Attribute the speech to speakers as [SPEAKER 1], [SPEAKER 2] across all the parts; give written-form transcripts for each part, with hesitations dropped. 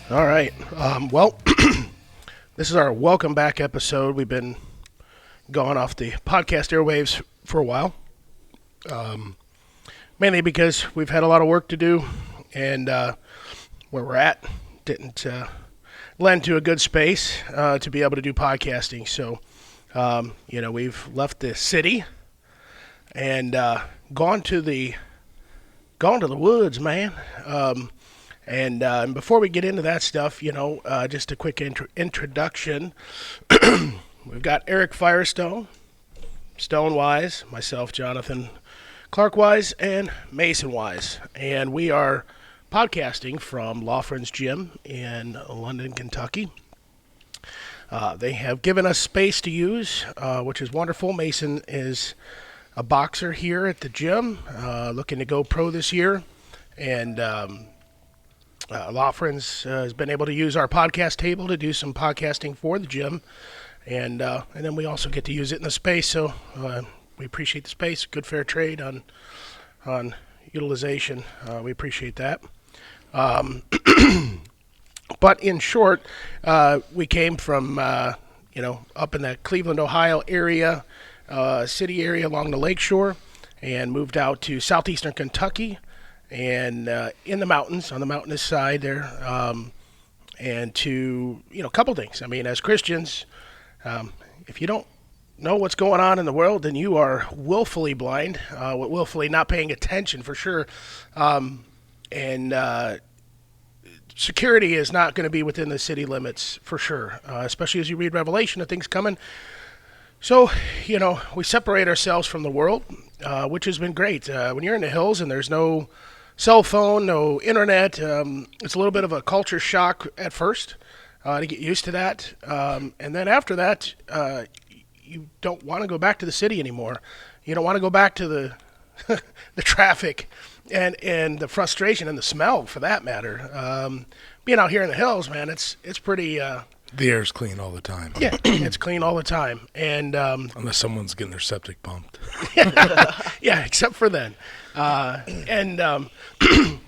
[SPEAKER 1] All right. Well, this is our welcome back episode. We've been going off the podcast airwaves for a while, mainly because we've had a lot of work to do, and where we're at didn't lend to a good space to be able to do podcasting. So, we've left the city and gone to the woods, man. And before we get into that stuff, just a quick introduction. We've got Eric Firestone, Stonewise, myself, Jonathan Clarkwise, and Mason Wise. And we are podcasting from Law Friends Gym in London, Kentucky. They have given us space to use, which is wonderful. Mason is a boxer here at the gym, looking to go pro this year. And Law Friends has been able to use our podcast table to do some podcasting for the gym, and then we also get to use it in the space. So we appreciate the space. Good fair trade on utilization. We appreciate that. But in short, we came from up in the Cleveland, Ohio area, city area along the lakeshore, and moved out to southeastern Kentucky. And in the mountains, on the mountainous side there, and to, a couple things. I mean, as Christians, if you don't know what's going on in the world, then you are willfully blind, willfully not paying attention for sure. And security is not going to be within the city limits for sure, especially as you read Revelation of things coming. So, we separate ourselves from the world, which has been great. When you're in the hills and there's no cell phone, no internet, it's a little bit of a culture shock at first to get used to that. And then after that, you don't want to go back to the city anymore. You don't want to go back to the the traffic and the frustration and the smell, for that matter. Being out here in the hills, man, it's pretty...
[SPEAKER 2] The air's clean all the time.
[SPEAKER 1] Yeah, it's clean all the time. And
[SPEAKER 2] unless someone's getting their septic pumped.
[SPEAKER 1] Yeah, except for then.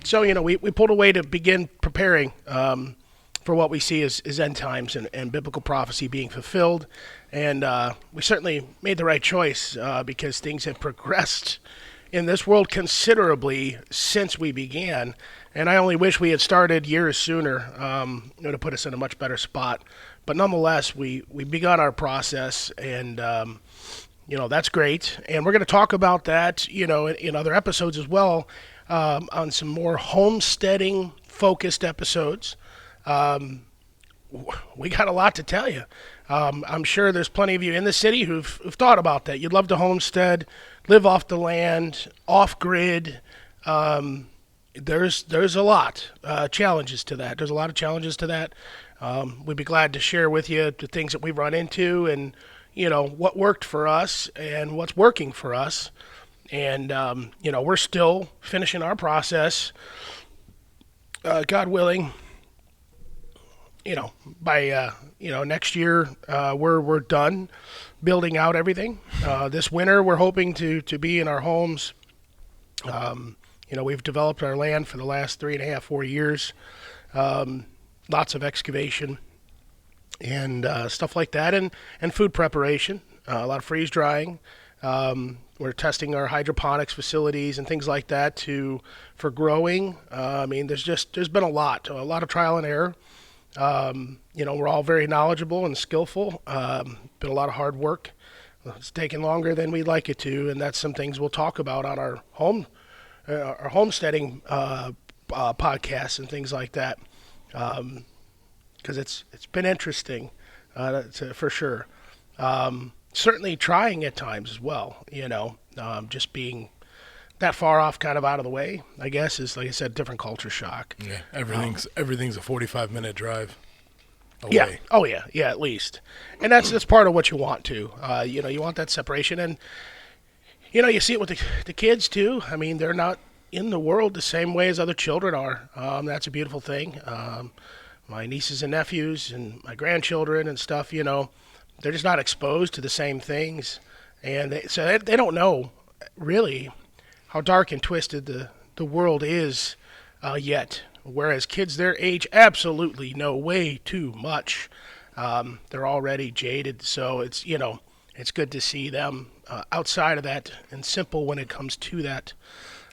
[SPEAKER 1] So, we pulled away to begin preparing for what we see as end times and biblical prophecy being fulfilled. And we certainly made the right choice because things have progressed in this world considerably since we began. And I only wish we had started years sooner to put us in a much better spot. But nonetheless, we begun our process, and that's great. And we're going to talk about that, in other episodes as well, on some more homesteading-focused episodes. We got a lot to tell you. I'm sure there's plenty of you in the city who've thought about that. You'd love to homestead, live off the land, off-grid. There's a lot challenges to that. There's a lot of challenges to that. We'd be glad to share with you the things that we've run into and, what worked for us and what's working for us. And, we're still finishing our process, God willing. By next year, we're done building out everything. This winter, we're hoping to be in our homes. We've developed our land for the last 3.5, 4 years. Lots of excavation and stuff like that, and food preparation. A lot of freeze drying. We're testing our hydroponics facilities and things like that for growing. There's been a lot of trial and error. We're all very knowledgeable and skillful. Been a lot of hard work. It's taken longer than we'd like it to, and that's some things we'll talk about on our homesteading podcasts and things like that, because it's been interesting for sure. Certainly trying at times as well. Just being that far off, kind of out of the way, I guess, is, like I said, different culture shock.
[SPEAKER 2] Yeah, everything's a 45-minute drive away.
[SPEAKER 1] Yeah. Oh yeah, at least, and that's part of what you want to. You want that separation, and you see it with the kids too. I mean, they're not in the world the same way as other children are. That's a beautiful thing. My nieces and nephews and my grandchildren and stuff, they're just not exposed to the same things, and they don't know really how dark and twisted the world is yet. whereas kids their age absolutely know way too much. They're already jaded, so it's good to see them outside of that and simple when it comes to that.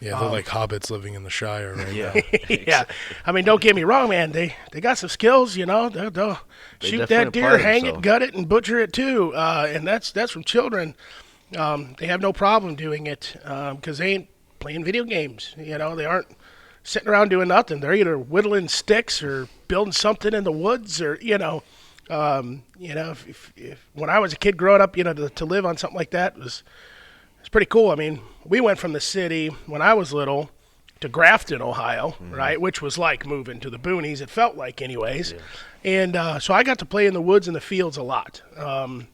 [SPEAKER 2] Yeah, they're like hobbits living in the Shire right
[SPEAKER 3] Yeah.
[SPEAKER 2] now.
[SPEAKER 1] Yeah, I mean, don't get me wrong, man. They got some skills, They'll
[SPEAKER 3] They
[SPEAKER 1] shoot
[SPEAKER 3] definitely
[SPEAKER 1] that deer,
[SPEAKER 3] apply
[SPEAKER 1] hang it,
[SPEAKER 3] themselves.
[SPEAKER 1] gut it, and butcher it too. And that's from children. They have no problem doing it because they ain't playing video games. They aren't sitting around doing nothing. They're either whittling sticks or building something in the woods, or if when I was a kid growing up, to live on something like that was it's pretty cool. I mean, we went from the city when I was little to Grafton, Ohio, right, which was like moving to the boonies. It felt like, anyways. And so I got to play in the woods and the fields a lot. And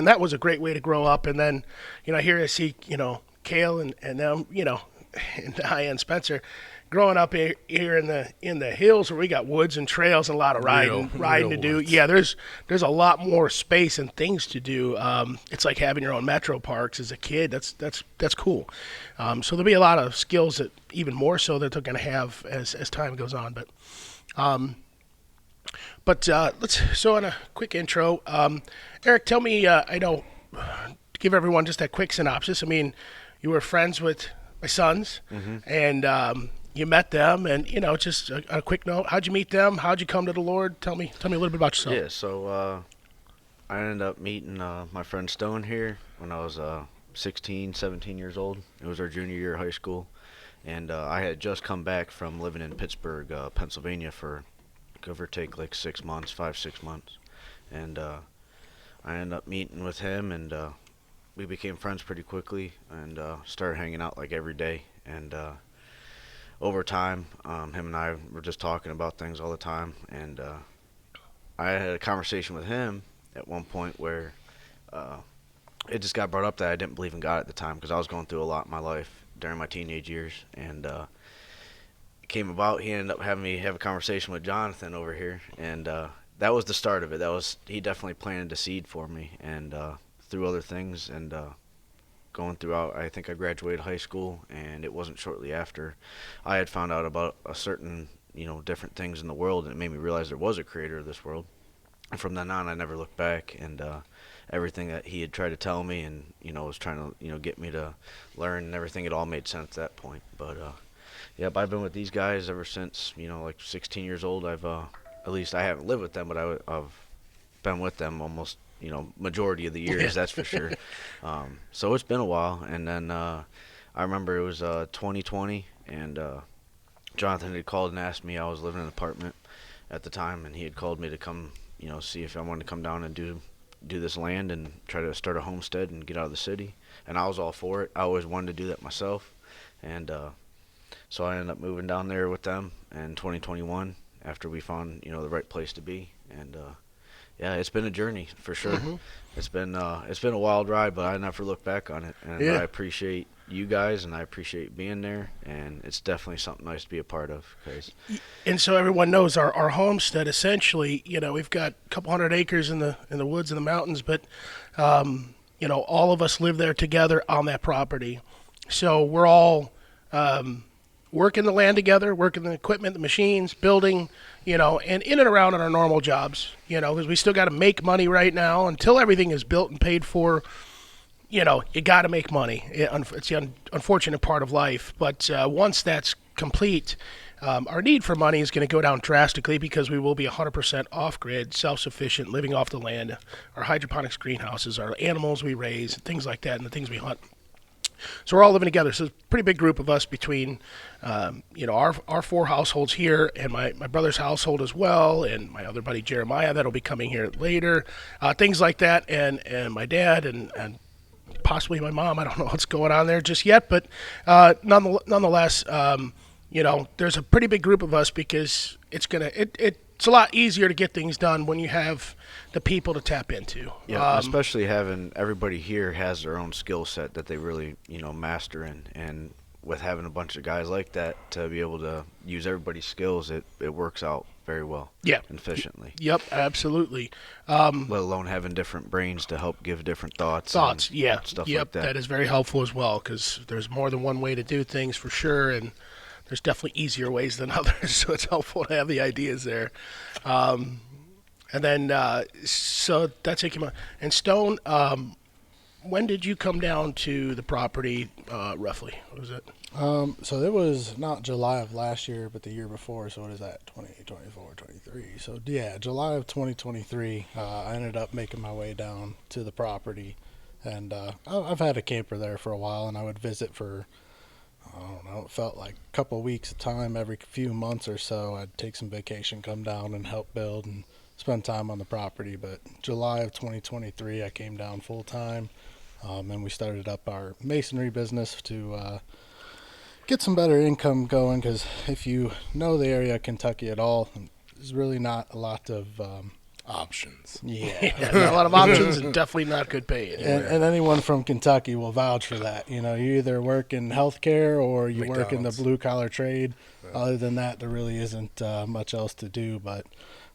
[SPEAKER 1] that was a great way to grow up. And then, here I see, Kale and them, and I and Spencer growing up here in the hills where we got woods and trails and a lot of riding
[SPEAKER 2] real
[SPEAKER 1] to do.
[SPEAKER 2] woods.
[SPEAKER 1] Yeah, there's a lot more space and things to do. It's like having your own metro parks as a kid. That's cool. So there'll be a lot of skills that even more so that they're going to have as time goes on. But so on a quick intro, Eric, tell me, I know, give everyone just a quick synopsis. I mean, you were friends with my sons, and you met them, and just a quick note. How'd you meet them? How'd you come to the Lord? Tell me a little bit about yourself.
[SPEAKER 3] Yeah, so I ended up meeting my friend Stone here when I was 16, 17 years old. It was our junior year of high school, and I had just come back from living in Pittsburgh, Pennsylvania for give or take like 6 months, 5-6 months, and I ended up meeting with him, and we became friends pretty quickly, and started hanging out like every day, and over time, him and I were just talking about things all the time, and I had a conversation with him at one point where it just got brought up that I didn't believe in God at the time because I was going through a lot in my life during my teenage years, and it came about. He ended up having me have a conversation with Jonathan over here, and that was the start of it. He definitely planted a seed for me, and through other things, and going throughout, I think I graduated high school, and it wasn't shortly after I had found out about a certain, different things in the world, and it made me realize there was a creator of this world. And from then on, I never looked back, and everything that he had tried to tell me and, was trying to, get me to learn and everything, it all made sense at that point. But, yep, I've been with these guys ever since, like 16 years old. I've, at least I haven't lived with them, but I've been with them almost, majority of the years, that's for sure. So it's been a while, and then I remember it was 2020, and Jonathan had called and asked me. I was living in an apartment at the time, and he had called me to come, see if I wanted to come down and do this land and try to start a homestead and get out of the city. And I was all for it. I always wanted to do that myself, and so I ended up moving down there with them in 2021 after we found, the right place to be, and yeah, it's been a journey for sure. It's been a wild ride, but I never look back on it, and I appreciate you guys, and I appreciate being there, and it's definitely something nice to be a part of.
[SPEAKER 1] And so everyone knows our homestead. Essentially, we've got a couple hundred acres in the woods and the mountains, but all of us live there together on that property. So we're all working the land together, working the equipment, the machines, building, and in and around on our normal jobs, because we still got to make money right now until everything is built and paid for. You got to make money. It's the unfortunate part of life. But once that's complete, our need for money is going to go down drastically because we will be 100% off-grid, self-sufficient, living off the land, our hydroponics greenhouses, our animals we raise, things like that, and the things we hunt. So we're all living together. So it's a pretty big group of us between, our four households here and my brother's household as well, and my other buddy Jeremiah that'll be coming here later, things like that, and my dad and possibly my mom. I don't know what's going on there just yet, but nonetheless, there's a pretty big group of us because it's a lot easier to get things done when you have the people to tap into.
[SPEAKER 3] Yeah, especially having everybody here has their own skill set that they really, master in. And with having a bunch of guys like that to be able to use everybody's skills, it works out very well.
[SPEAKER 1] Yeah.
[SPEAKER 3] And efficiently.
[SPEAKER 1] Yep, absolutely.
[SPEAKER 3] Let alone having different brains to help give different thoughts.
[SPEAKER 1] And
[SPEAKER 3] stuff
[SPEAKER 1] yep,
[SPEAKER 3] like that.
[SPEAKER 1] That is very helpful as well because there's more than one way to do things for sure, and there's definitely easier ways than others, so it's helpful to have the ideas there. And then, so that's it. And Stone, when did you come down to the property, roughly? What was it?
[SPEAKER 4] So it was not July of last year, but the year before. So what is that? 2024, 23. So yeah, July of 2023. I ended up making my way down to the property, and I've had a camper there for a while, and I would visit for, I don't know, it felt like a couple of weeks at a time. Every few months or so, I'd take some vacation, come down and help build and spend time on the property. But July of 2023, I came down full time, and we started up our masonry business to get some better income going. Because if you know the area of Kentucky at all, there's really not a lot of
[SPEAKER 2] Options.
[SPEAKER 1] Yeah, a lot of options and definitely not good pay anywhere.
[SPEAKER 4] and anyone from Kentucky will vouch for that. You know, you either work in healthcare or you work in the
[SPEAKER 2] McDonald's.
[SPEAKER 4] blue collar trade.
[SPEAKER 2] Yeah.
[SPEAKER 4] Other than that, there really isn't much else to do. But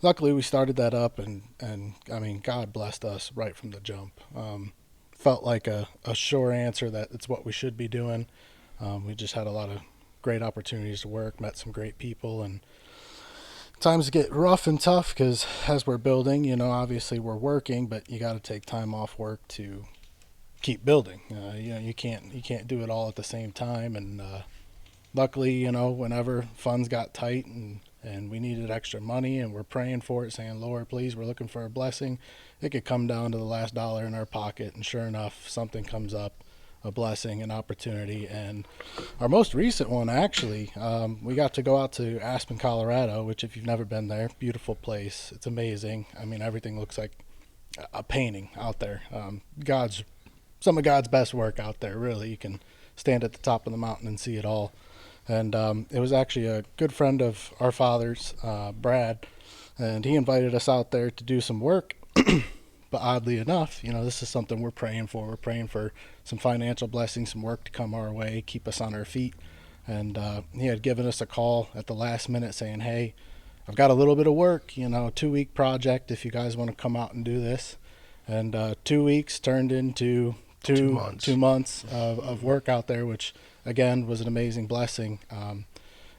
[SPEAKER 4] luckily, we started that up, and I mean, God blessed us right from the jump. Felt like a sure answer that it's what we should be doing. We just had a lot of great opportunities to work, met some great people, and times get rough and tough because as we're building, you know, obviously we're working, but you got to take time off work to keep building. You know, you can't do it all at the same time. And luckily, you know, whenever funds got tight and we needed extra money and we're praying for it, saying, Lord, please, we're looking for a blessing, it could come down to the last dollar in our pocket. And sure enough, something comes up, a blessing, an opportunity. And our most recent one, actually, we got to go out to Aspen, Colorado, which if you've never been there, beautiful place. It's amazing. I mean, everything looks like a painting out there. Some of God's best work out there, really. You can stand at the top of the mountain and see it all. And it was actually a good friend of our father's, Brad, and he invited us out there to do some work. But oddly enough, you know, this is something we're praying for. We're praying for some financial blessings, some work to come our way, keep us on our feet. And he had given us a call at the last minute saying, hey, I've got a little bit of work, you know, 2-week project if you guys want to come out and do this. And 2 weeks turned into two months of work out there, which, again, was an amazing blessing. And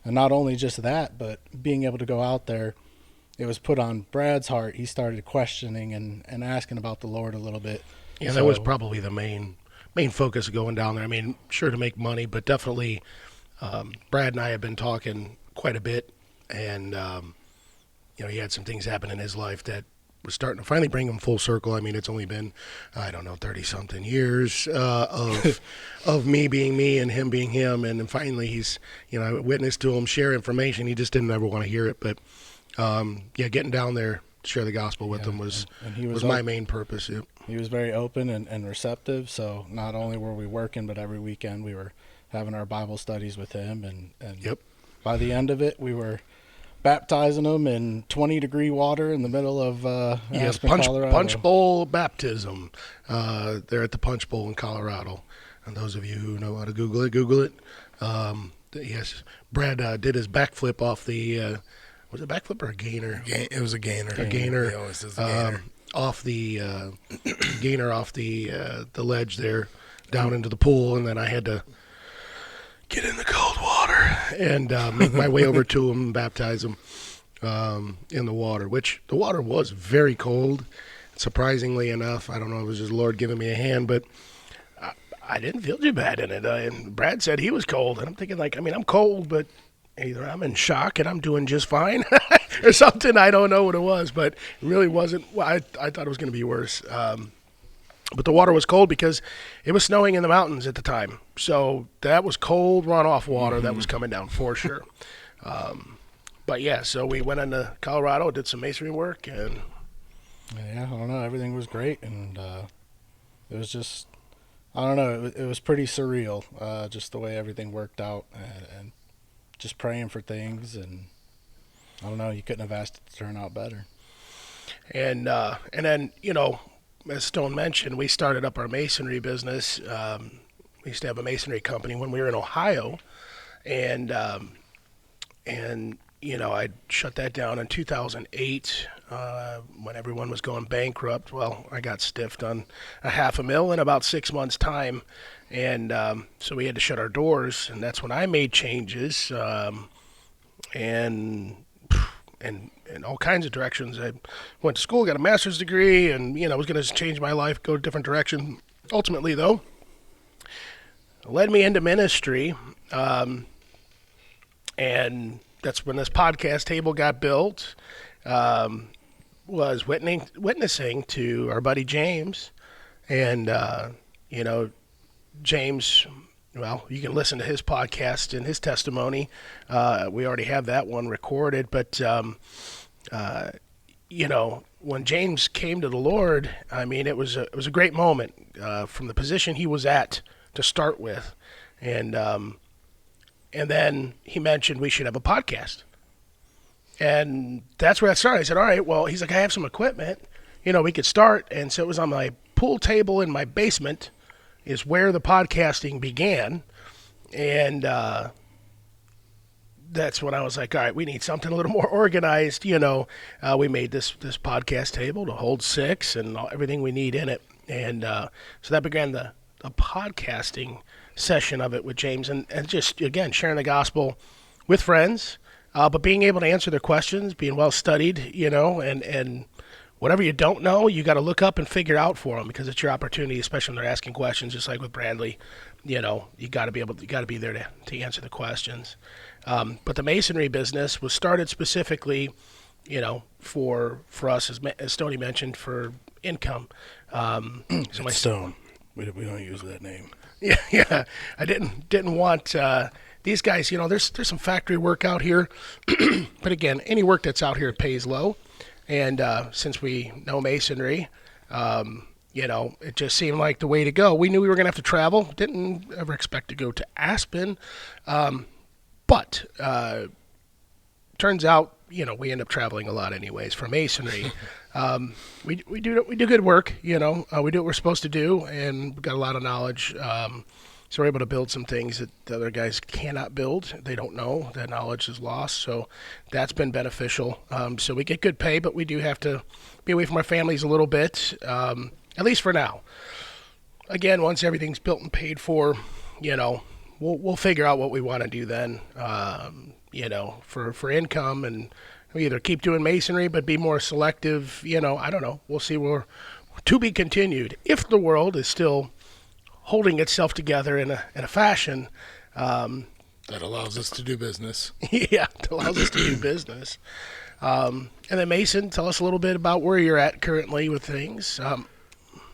[SPEAKER 4] not only just that, but being able to go out there, it was put on Brad's heart. He started questioning and asking about the Lord a little bit.
[SPEAKER 1] Yeah, that was probably the main focus of going down there. I mean, sure to make money, but definitely Brad and I have been talking quite a bit, and you know, he had some things happen in his life that was starting to finally bring him full circle. I mean, it's only been, I don't know, 30-something years of me being me and him being him, and then finally he's, you know, I witnessed to him share information. He just didn't ever want to hear it, but yeah, getting down there to share the gospel with him was my main purpose. Yep.
[SPEAKER 4] He was very open and receptive. So not only were we working, but every weekend we were having our Bible studies with him. And
[SPEAKER 1] Yep.
[SPEAKER 4] By the end of it, we were baptizing him in 20-degree water in the middle of Aspen, Colorado.
[SPEAKER 1] Punch Bowl baptism there at the Punch Bowl in Colorado. And those of you who know how to Google it. Yes, Brad did his backflip off the was it backflip or a gainer?
[SPEAKER 2] It was a gainer.
[SPEAKER 1] A gainer.
[SPEAKER 2] He always does a gainer.
[SPEAKER 1] Off the gainer off the ledge there down into the pool, and then I had to get in the cold water and make my way over to him and baptize him in the water, which the water was very cold. Surprisingly enough, I don't know if it was just the Lord giving me a hand, but I didn't feel too bad in it. And Brad said he was cold, and I'm thinking, like, I mean, I'm cold, but either I'm in shock and I'm doing just fine or something. I don't know what it was, but it really wasn't. Well, I thought it was going to be worse. But the water was cold because it was snowing in the mountains at the time. So that was cold runoff water that was coming down for sure. But yeah, so we went into Colorado, did some masonry work, and
[SPEAKER 4] yeah, I don't know. Everything was great, and it was just, I don't know. It was pretty surreal, just the way everything worked out, and just praying for things, and I don't know. You couldn't have asked it to turn out better.
[SPEAKER 1] And then, you know, as Stone mentioned, we started up our masonry business. We used to have a masonry company when we were in Ohio, and I shut that down in 2008 when everyone was going bankrupt. Well, I got stiffed on a half a mil in about 6 months' time, and so we had to shut our doors. And that's when I made changes, and in all kinds of directions. I went to school, got a master's degree, and was going to change my life, go a different direction. Ultimately, though, led me into ministry, and that's when this podcast table got built. Was witnessing to our buddy James, and James. Well, you can listen to his podcast and his testimony. We already have that one recorded, but when James came to the Lord, I mean, it was a great moment from the position he was at to start with, and then he mentioned we should have a podcast. And that's where I started. I said, all right, well, he's like, I have some equipment, we could start. And so it was on my pool table in my basement is where the podcasting began. And that's when I was like, all right, we need something a little more organized. We made this podcast table to hold 6 and everything we need in it. And so that began the podcasting session of it with James, and just, again, sharing the gospel with friends, but being able to answer their questions, being well studied, and whatever you don't know, you got to look up and figure out for them, because it's your opportunity, especially when they're asking questions, just like with Brandley. You got to be there to answer the questions. But the masonry business was started specifically, for us, as Stoney mentioned, for income.
[SPEAKER 4] So my Stone. We don't use that name.
[SPEAKER 1] Yeah. I didn't want these guys. There's some factory work out here, but again, any work that's out here pays low. And since we know masonry, it just seemed like the way to go. We knew we were going to have to travel. Didn't ever expect to go to Aspen, but turns out, we end up traveling a lot anyways for masonry. We do good work. We do what we're supposed to do, and we've got a lot of knowledge. So we're able to build some things that the other guys cannot build. They don't know. That knowledge is lost. So that's been beneficial. So we get good pay, but we do have to be away from our families a little bit, at least for now. Again, once everything's built and paid for, we'll figure out what we want to do then, for income, and we either keep doing masonry but be more selective. I don't know. We'll see. We're to be continued if the world is still holding itself together in a fashion
[SPEAKER 2] that allows us to do business.
[SPEAKER 1] Yeah, it allows us to do business. And then Mason, tell us a little bit about where you're at currently with things.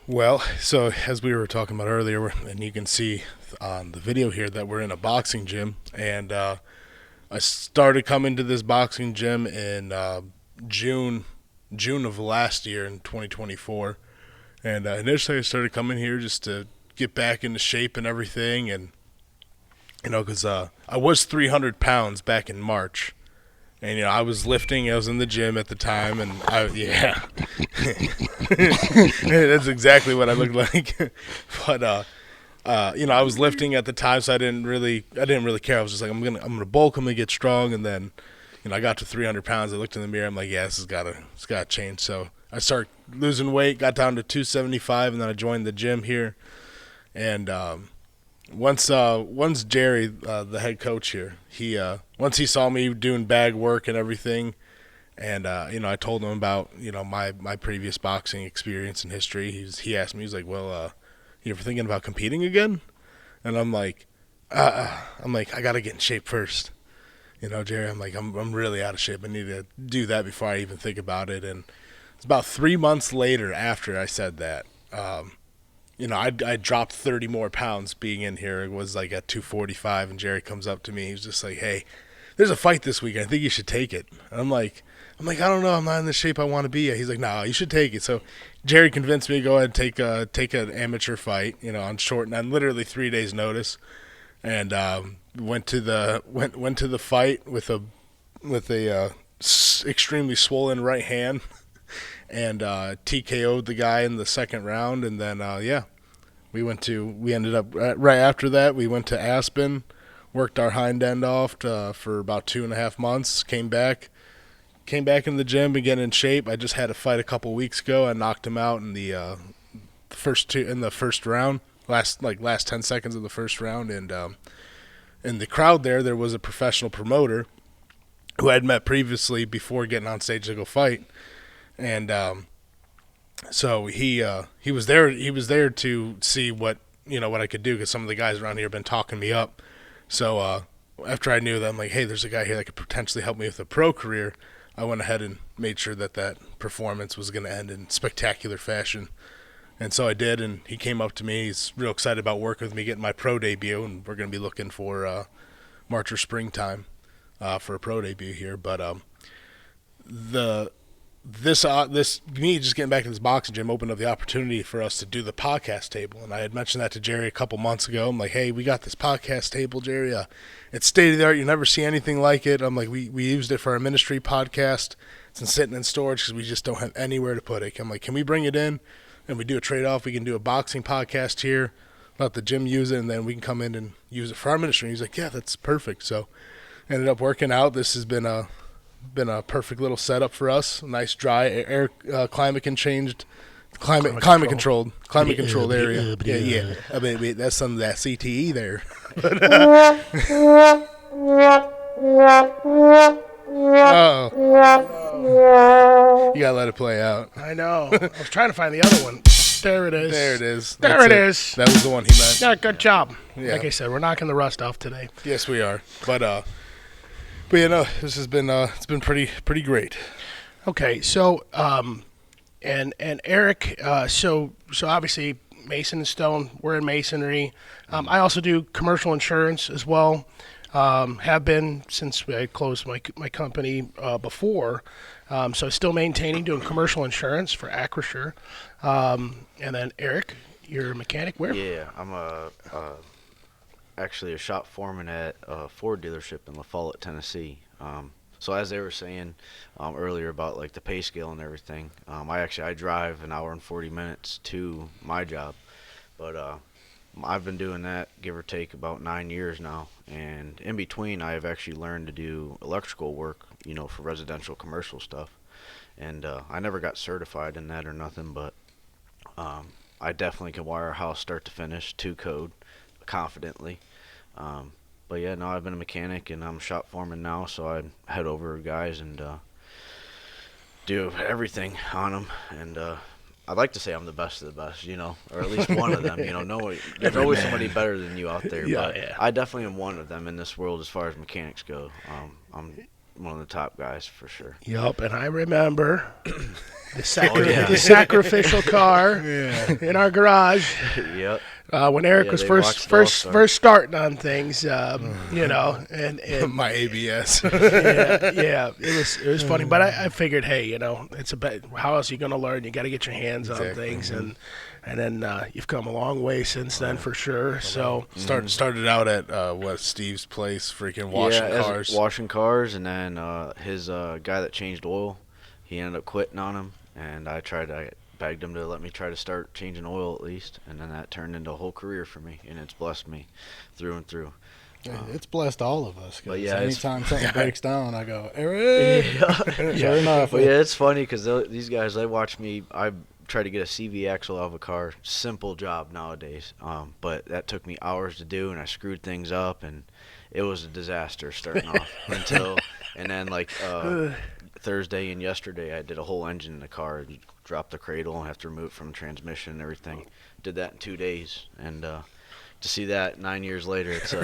[SPEAKER 2] Well, so as we were talking about earlier, and you can see on the video here that we're in a boxing gym, and I started coming to this boxing gym in June of last year in 2024, and initially I started coming here just to get back into shape and everything, and because I was 300 pounds back in March, and I was lifting. I was in the gym at the time, and that's exactly what I looked like. But I was lifting at the time, so I didn't really care. I was just like, I'm gonna bulk, I'm gonna get strong, and then I got to 300 pounds. I looked in the mirror, I'm like, yeah, it's gotta change. So I started losing weight, got down to 275, and then I joined the gym here. And once Jerry, the head coach here, once he saw me doing bag work and everything, and I told him about my previous boxing experience and history. He asked me, he's like, well, you ever thinking about competing again? And I'm like, I gotta get in shape first. Jerry, I'm like, I'm really out of shape. I need to do that before I even think about it. And it's about 3 months later after I said that. I dropped 30 more pounds being in here. It was like at 245, and Jerry comes up to me. He's just like, hey, there's a fight this week. I think you should take it. And I'm like, I don't know. I'm not in the shape I want to be. He's like, no, you should take it. So Jerry convinced me to go ahead and take an amateur fight, on short and on literally 3 days notice. And went to the fight with a extremely swollen right hand. And TKO'd the guy in the second round, and then we ended up right after that. We went to Aspen, worked our hind end off for about 2.5 months. Came back in the gym and getting in shape. I just had a fight a couple weeks ago. I knocked him out in the first round, last 10 seconds of the first round, and in the crowd there was a professional promoter who I had met previously before getting on stage to go fight, and so he was there. He was there to see what I could do, because some of the guys around here have been talking me up. So after I knew that, I'm like, hey, there's a guy here that could potentially help me with a pro career. I went ahead and made sure that performance was going to end in spectacular fashion. And so I did, and he came up to me. He's real excited about working with me, getting my pro debut, and we're going to be looking for March or springtime for a pro debut here. But this me just getting back to this boxing gym opened up the opportunity for us to do the podcast table. And I had mentioned that to Jerry a couple months ago. I'm like, hey, we got this podcast table, Jerry. It's state of the art. You never see anything like it. I'm like, we used it for our ministry podcast. It's been sitting in storage because we just don't have anywhere to put it. I'm like, can we bring it in and we do a trade-off? We can do a boxing podcast here, let the gym use it, and then we can come in and use it for our ministry. And he's like, yeah, that's perfect. So ended up working out. This has been a perfect little setup for us. A nice dry air, climate controlled area. Yeah. I mean, that's some of that CTE there. Oh, you gotta let it play out.
[SPEAKER 1] I know. I was trying to find the other one. There it is.
[SPEAKER 2] There it is.
[SPEAKER 1] There it is.
[SPEAKER 2] That was the one he meant.
[SPEAKER 1] Yeah, good job.
[SPEAKER 2] Yeah.
[SPEAKER 1] Like I said, we're knocking the rust off today.
[SPEAKER 2] Yes, we are. But this has been it's been pretty great.
[SPEAKER 1] Okay, so and Eric, so obviously Mason and Stone, we're in masonry. I also do commercial insurance as well. Have been since I closed my company before. So still maintaining doing commercial insurance for Acrisure. And then Eric, you're a mechanic where?
[SPEAKER 3] Yeah, I'm actually a shop foreman at a Ford dealership in La Follette, Tennessee. So as they were saying earlier about like the pay scale and everything, I drive an hour and 40 minutes to my job, but I've been doing that give or take about 9 years now, and in between I have actually learned to do electrical work, for residential commercial stuff, and I never got certified in that or nothing, but I definitely can wire a house start to finish to code confidently. But yeah, no, I've been a mechanic and I'm a shop foreman now, so I head over guys and do everything on them. And I'd like to say I'm the best of the best, or at least one of them. There's always somebody better than you out there, but I definitely am one of them in this world as far as mechanics go. I'm one of the top guys for sure.
[SPEAKER 1] Yup, and I remember the sacrificial car in our garage.
[SPEAKER 3] Yep.
[SPEAKER 1] When Eric was first starting on things, and
[SPEAKER 2] my ABS.
[SPEAKER 1] it was funny, but I figured, hey, it's how else are you going to learn? You got to get your hands on things, and then you've come a long way since then for sure. So
[SPEAKER 2] started out at Steve's place, freaking washing cars,
[SPEAKER 3] and then his guy that changed oil, he ended up quitting on him, and I begged him to let me try to start changing oil at least, and then that turned into a whole career for me, and it's blessed me through and through.
[SPEAKER 4] It's blessed all of us.
[SPEAKER 3] But yeah,
[SPEAKER 4] anytime something breaks down, I go, Eric. Sure enough.
[SPEAKER 3] But yeah, it's funny because these guys, they watch me. I try to get a CV axle out of a car. Simple job nowadays, but that took me hours to do, and I screwed things up, and it was a disaster starting off and then like Thursday and yesterday, I did a whole engine in the car. Dropped the cradle and have to remove it from transmission and everything. Did that in 2 days, and to see that 9 years later, it's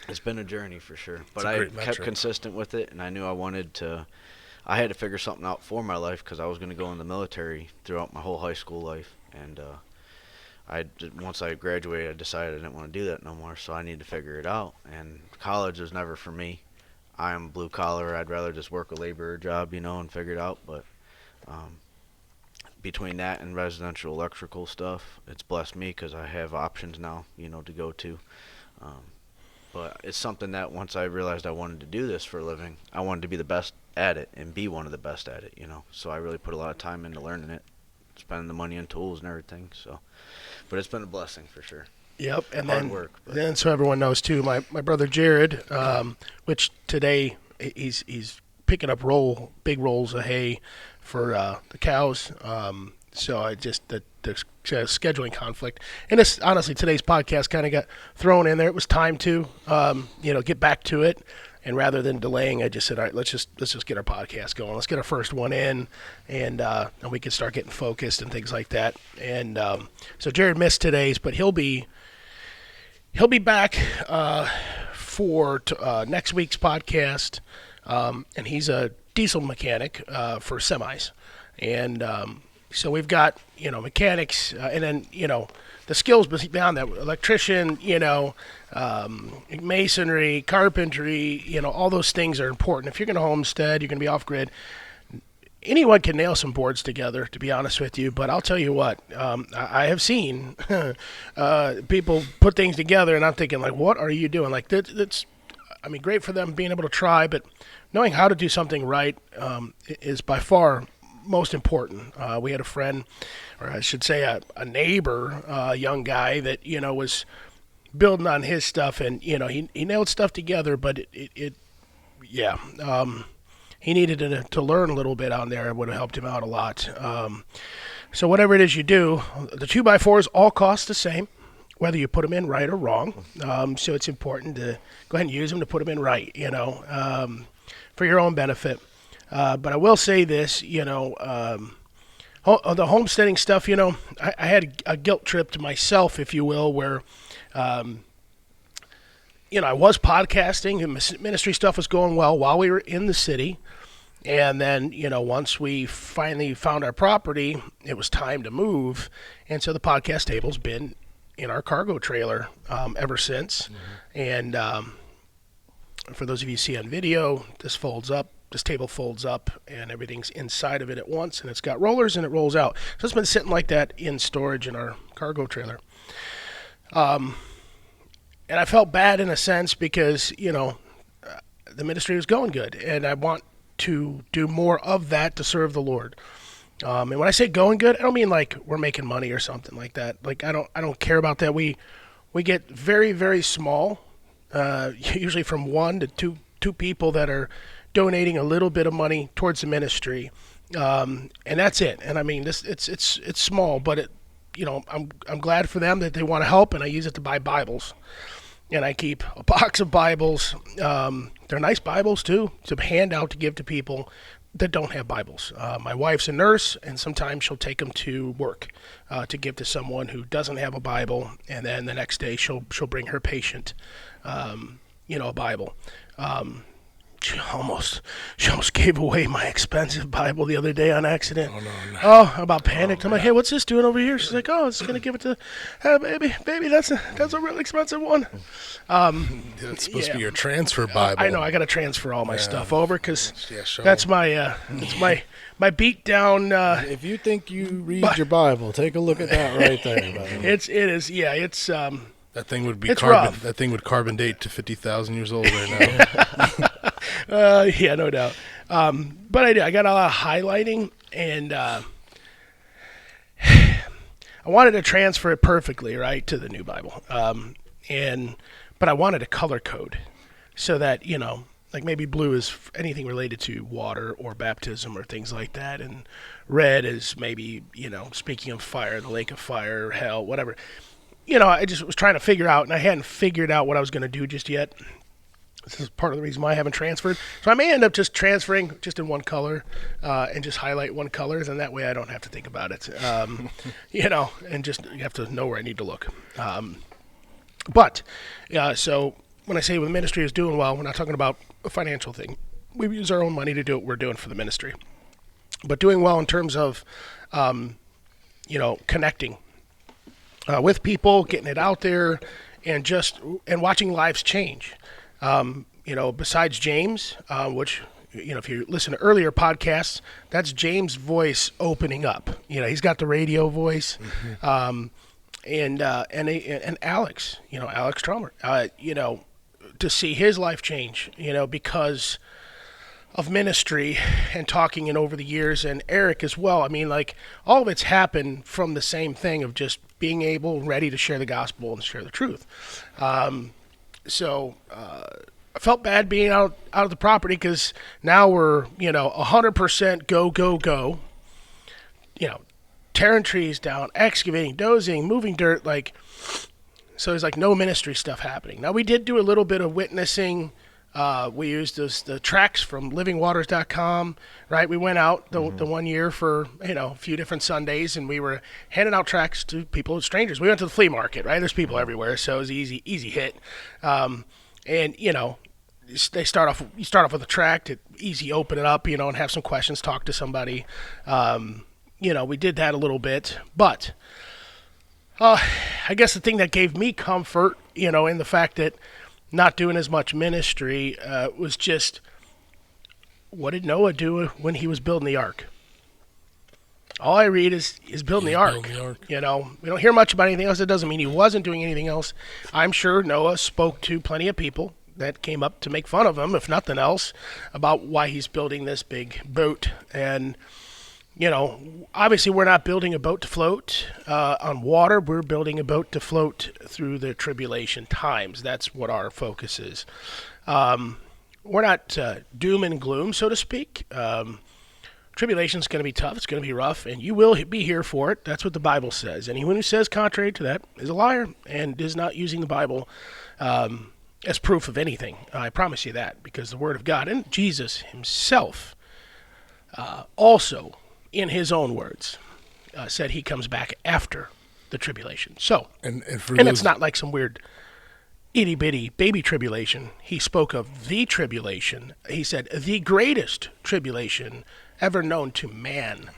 [SPEAKER 3] it's been a journey for sure. But I kept consistent with it, and I knew I had to figure something out for my life because I was going to go in the military throughout my whole high school life, and once I graduated, I decided I didn't want to do that no more, so I needed to figure it out. And college was never for me. I am blue collar. I'd rather just work a laborer job, and figure it out. But between that and residential electrical stuff, it's blessed me because I have options now, to go to. But it's something that once I realized I wanted to do this for a living, I wanted to be the best at it and be one of the best at it, So I really put a lot of time into learning it, spending the money on tools and everything. So, but it's been a blessing for sure.
[SPEAKER 1] Yep, and
[SPEAKER 3] Hard
[SPEAKER 1] then
[SPEAKER 3] work, but-
[SPEAKER 1] then so everyone knows too. My brother Jared, which today he's picking up big rolls of hay for the cows. So I just the scheduling conflict, and this honestly today's podcast kind of got thrown in there. It was time to get back to it. And rather than delaying, I just said, all right, let's just get our podcast going. Let's get our first one in, and we can start getting focused and things like that. And so Jared missed today's, but he'll be back for next week's podcast. And he's a diesel mechanic for semis, and so we've got mechanics, and then the skills beyond that, electrician, masonry, carpentry, all those things are important. If you're going to homestead, you're going to be off grid. Anyone can nail some boards together, to be honest with you. But I'll tell you what, I have seen people put things together, and I'm thinking, like, what are you doing? Like, that's, great for them being able to try, but knowing how to do something right is by far most important. We had a friend, or I should say a neighbor, a young guy that, was building on his stuff, and, he nailed stuff together, but he needed to learn a little bit on there. It would have helped him out a lot. So whatever it is you do, the 2x4s all cost the same, whether you put them in right or wrong. So it's important to go ahead and use them to put them in right, for your own benefit. But I will say this, the homesteading stuff, I had a guilt trip to myself, if you will, where, I was podcasting and ministry stuff was going well while we were in the city. And then, once we finally found our property, it was time to move. And so the podcast table's been in our cargo trailer ever since. Mm-hmm. And for those of you who see on video, this table folds up, and everything's inside of it at once, and it's got rollers, and it rolls out. So it's been sitting like that in storage in our cargo trailer. And I felt bad in a sense because, the ministry was going good, and I want to do more of that to serve the Lord. And when I say going good, I don't mean like we're making money or something like that. Like I don't care about that. We get very, very small, usually from 1 to 2 people that are donating a little bit of money towards the ministry, and that's it. And it's small, but I'm glad for them that they want to help, and I use it to buy Bibles, and I keep a box of Bibles. They're nice Bibles too, to hand out to give to people that don't have Bibles. My wife's a nurse, and sometimes she'll take them to work to give to someone who doesn't have a Bible, and then the next day she'll bring her patient, a Bible. She almost gave away my expensive Bible the other day on accident. Oh, I'm about panicked. I'm like, hey, what's this doing over here? She's like, oh, it's gonna give it to, baby, that's a real expensip one.
[SPEAKER 2] It's supposed to be your transfer Bible.
[SPEAKER 1] I know. I got to transfer all my stuff over because that's my my beat down.
[SPEAKER 4] If you think you read your Bible, take a look at that right there.
[SPEAKER 1] It is. Yeah, it's.
[SPEAKER 2] That thing would be
[SPEAKER 1] it's
[SPEAKER 2] carbon.
[SPEAKER 1] rough.
[SPEAKER 2] That thing would carbon date to 50,000 years old right now.
[SPEAKER 1] Yeah, no doubt. But I got a lot of highlighting, and I wanted to transfer it perfectly, right, to the new Bible. But I wanted a color code so that, like maybe blue is anything related to water or baptism or things like that, and red is maybe, speaking of fire, the lake of fire, hell, whatever. I just was trying to figure out, and I hadn't figured out what I was going to do just yet. This is part of the reason why I haven't transferred. So I may end up just transferring just in one color and just highlight one color, and that way I don't have to think about it, and just you have to know where I need to look. So when I say the ministry is doing well, we're not talking about a financial thing. We use our own money to do what we're doing for the ministry. But doing well in terms of, connecting with people, getting it out there, and watching lives change. Besides James, which, if you listen to earlier podcasts, that's James' voice opening up. He's got the radio voice, and Alex, Alex Trummer, to see his life change, because of ministry and talking and over the years, and Eric as well. I mean, like, all of it's happened from the same thing of just being able and ready to share the gospel and share the truth. So I felt bad being out of the property because now we're 100% go go go. Tearing trees down, excavating, dozing, moving dirt, like. So there's like no ministry stuff happening. Now we did do a little bit of witnessing. We used the tracks from livingwaters.com, right? We went out the 1 year for, a few different Sundays, and we were handing out tracks to people, strangers. We went to the flea market, right? There's people everywhere, so it was easy hit. And, you start off with a tract, easy open it up, and have some questions, talk to somebody. We did that a little bit, but I guess the thing that gave me comfort, in the fact that not doing as much ministry was just, what did Noah do when he was building the ark? All I read is building the ark. We don't hear much about anything else. It doesn't mean he wasn't doing anything else. I'm sure Noah spoke to plenty of people that came up to make fun of him, if nothing else, about why he's building this big boat. And obviously we're not building a boat to float on water. We're building a boat to float through the tribulation times. That's what our focus is. We're not doom and gloom, so to speak. Tribulation's going to be tough. It's going to be rough, and you will be here for it. That's what the Bible says. Anyone who says contrary to that is a liar and is not using the Bible as proof of anything. I promise you that, because the Word of God and Jesus himself also, in his own words, said he comes back after the tribulation. So, and it's not like some weird itty-bitty baby tribulation. He spoke of the tribulation. He said the greatest tribulation ever known to man.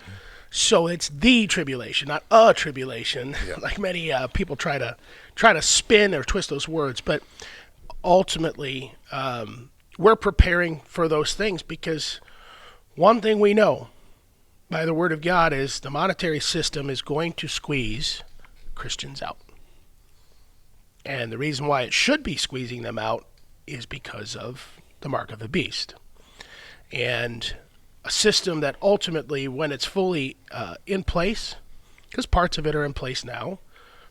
[SPEAKER 1] So it's the tribulation, not a tribulation, like many people try to spin or twist those words. But ultimately, we're preparing for those things, because one thing we know by the Word of God is the monetary system is going to squeeze Christians out. And the reason why it should be squeezing them out is because of the mark of the beast. And a system that ultimately, when it's fully in place, because parts of it are in place now,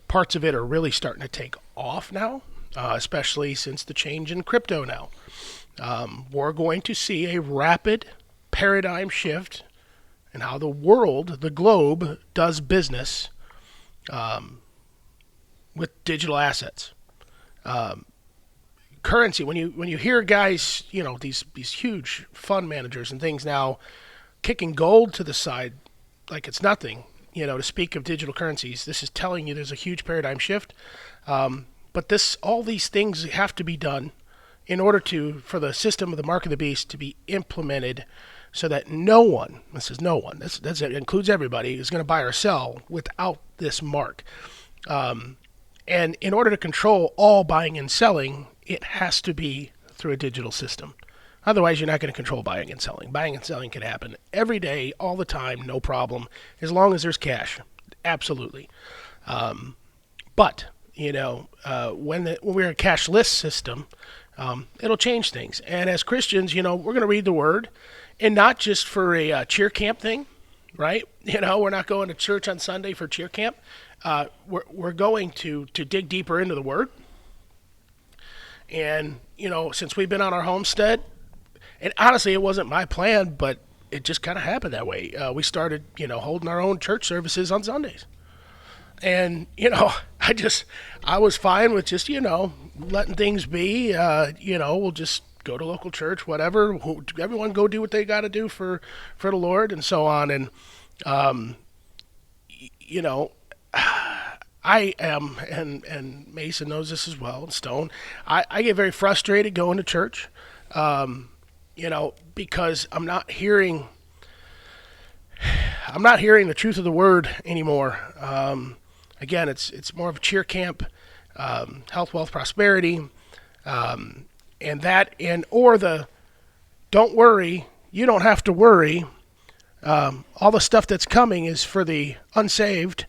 [SPEAKER 1] parts of it are really starting to take off now, especially since the change in crypto now. We're going to see a rapid paradigm shift in how the world, the globe, does business with digital assets. Currency, when you hear guys, these huge fund managers and things now kicking gold to the side like it's nothing, to speak of digital currencies, this is telling you there's a huge paradigm shift. But all these things have to be done in order for the system of the mark of the beast to be implemented, so that no one, that includes everybody, is going to buy or sell without this mark. And in order to control all buying and selling, it has to be through a digital system. Otherwise, you're not going to control buying and selling. Buying and selling can happen every day, all the time, no problem, as long as there's cash. Absolutely. But when we're a cashless system, it'll change things. And as Christians, we're going to read the Word, and not just for a cheer camp thing, right? We're not going to church on Sunday for cheer camp. We're going to dig deeper into the Word. And, since we've been on our homestead, and honestly, it wasn't my plan, but it just kind of happened that way. We started, holding our own church services on Sundays. And, I was fine with just, letting things be. We'll just go to local church, whatever. Everyone go do what they got to do for the Lord and so on. And, I am, and Mason knows this as well, and Stone, I get very frustrated going to church, because I'm not hearing the truth of the Word anymore. Again, it's more of a cheer camp, health, wealth, prosperity, or the don't worry, you don't have to worry. All the stuff that's coming is for the unsaved,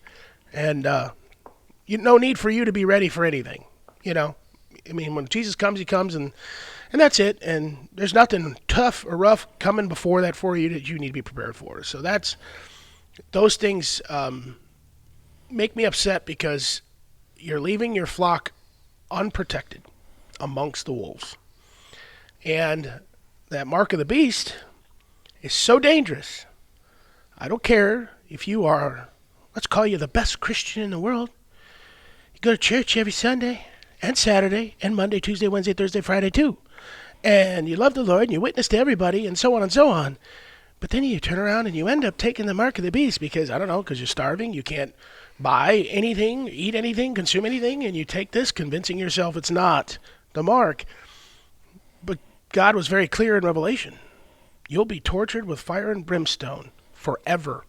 [SPEAKER 1] and no need for you to be ready for anything. When Jesus comes, he comes, and And that's it. And there's nothing tough or rough coming before that for you that you need to be prepared for. So those things make me upset because you're leaving your flock unprotected amongst the wolves. And that mark of the beast is so dangerous. I don't care if you are, let's call you the best Christian in the world. You go to church every Sunday and Saturday and Monday, Tuesday, Wednesday, Thursday, Friday too. And you love the Lord and you witness to everybody and so on and so on. But then you turn around and you end up taking the mark of the beast because, I don't know, because you're starving, you can't buy anything, eat anything, consume anything, and you take this convincing yourself it's not the mark. But God was very clear in Revelation. You'll be tortured with fire and brimstone forever.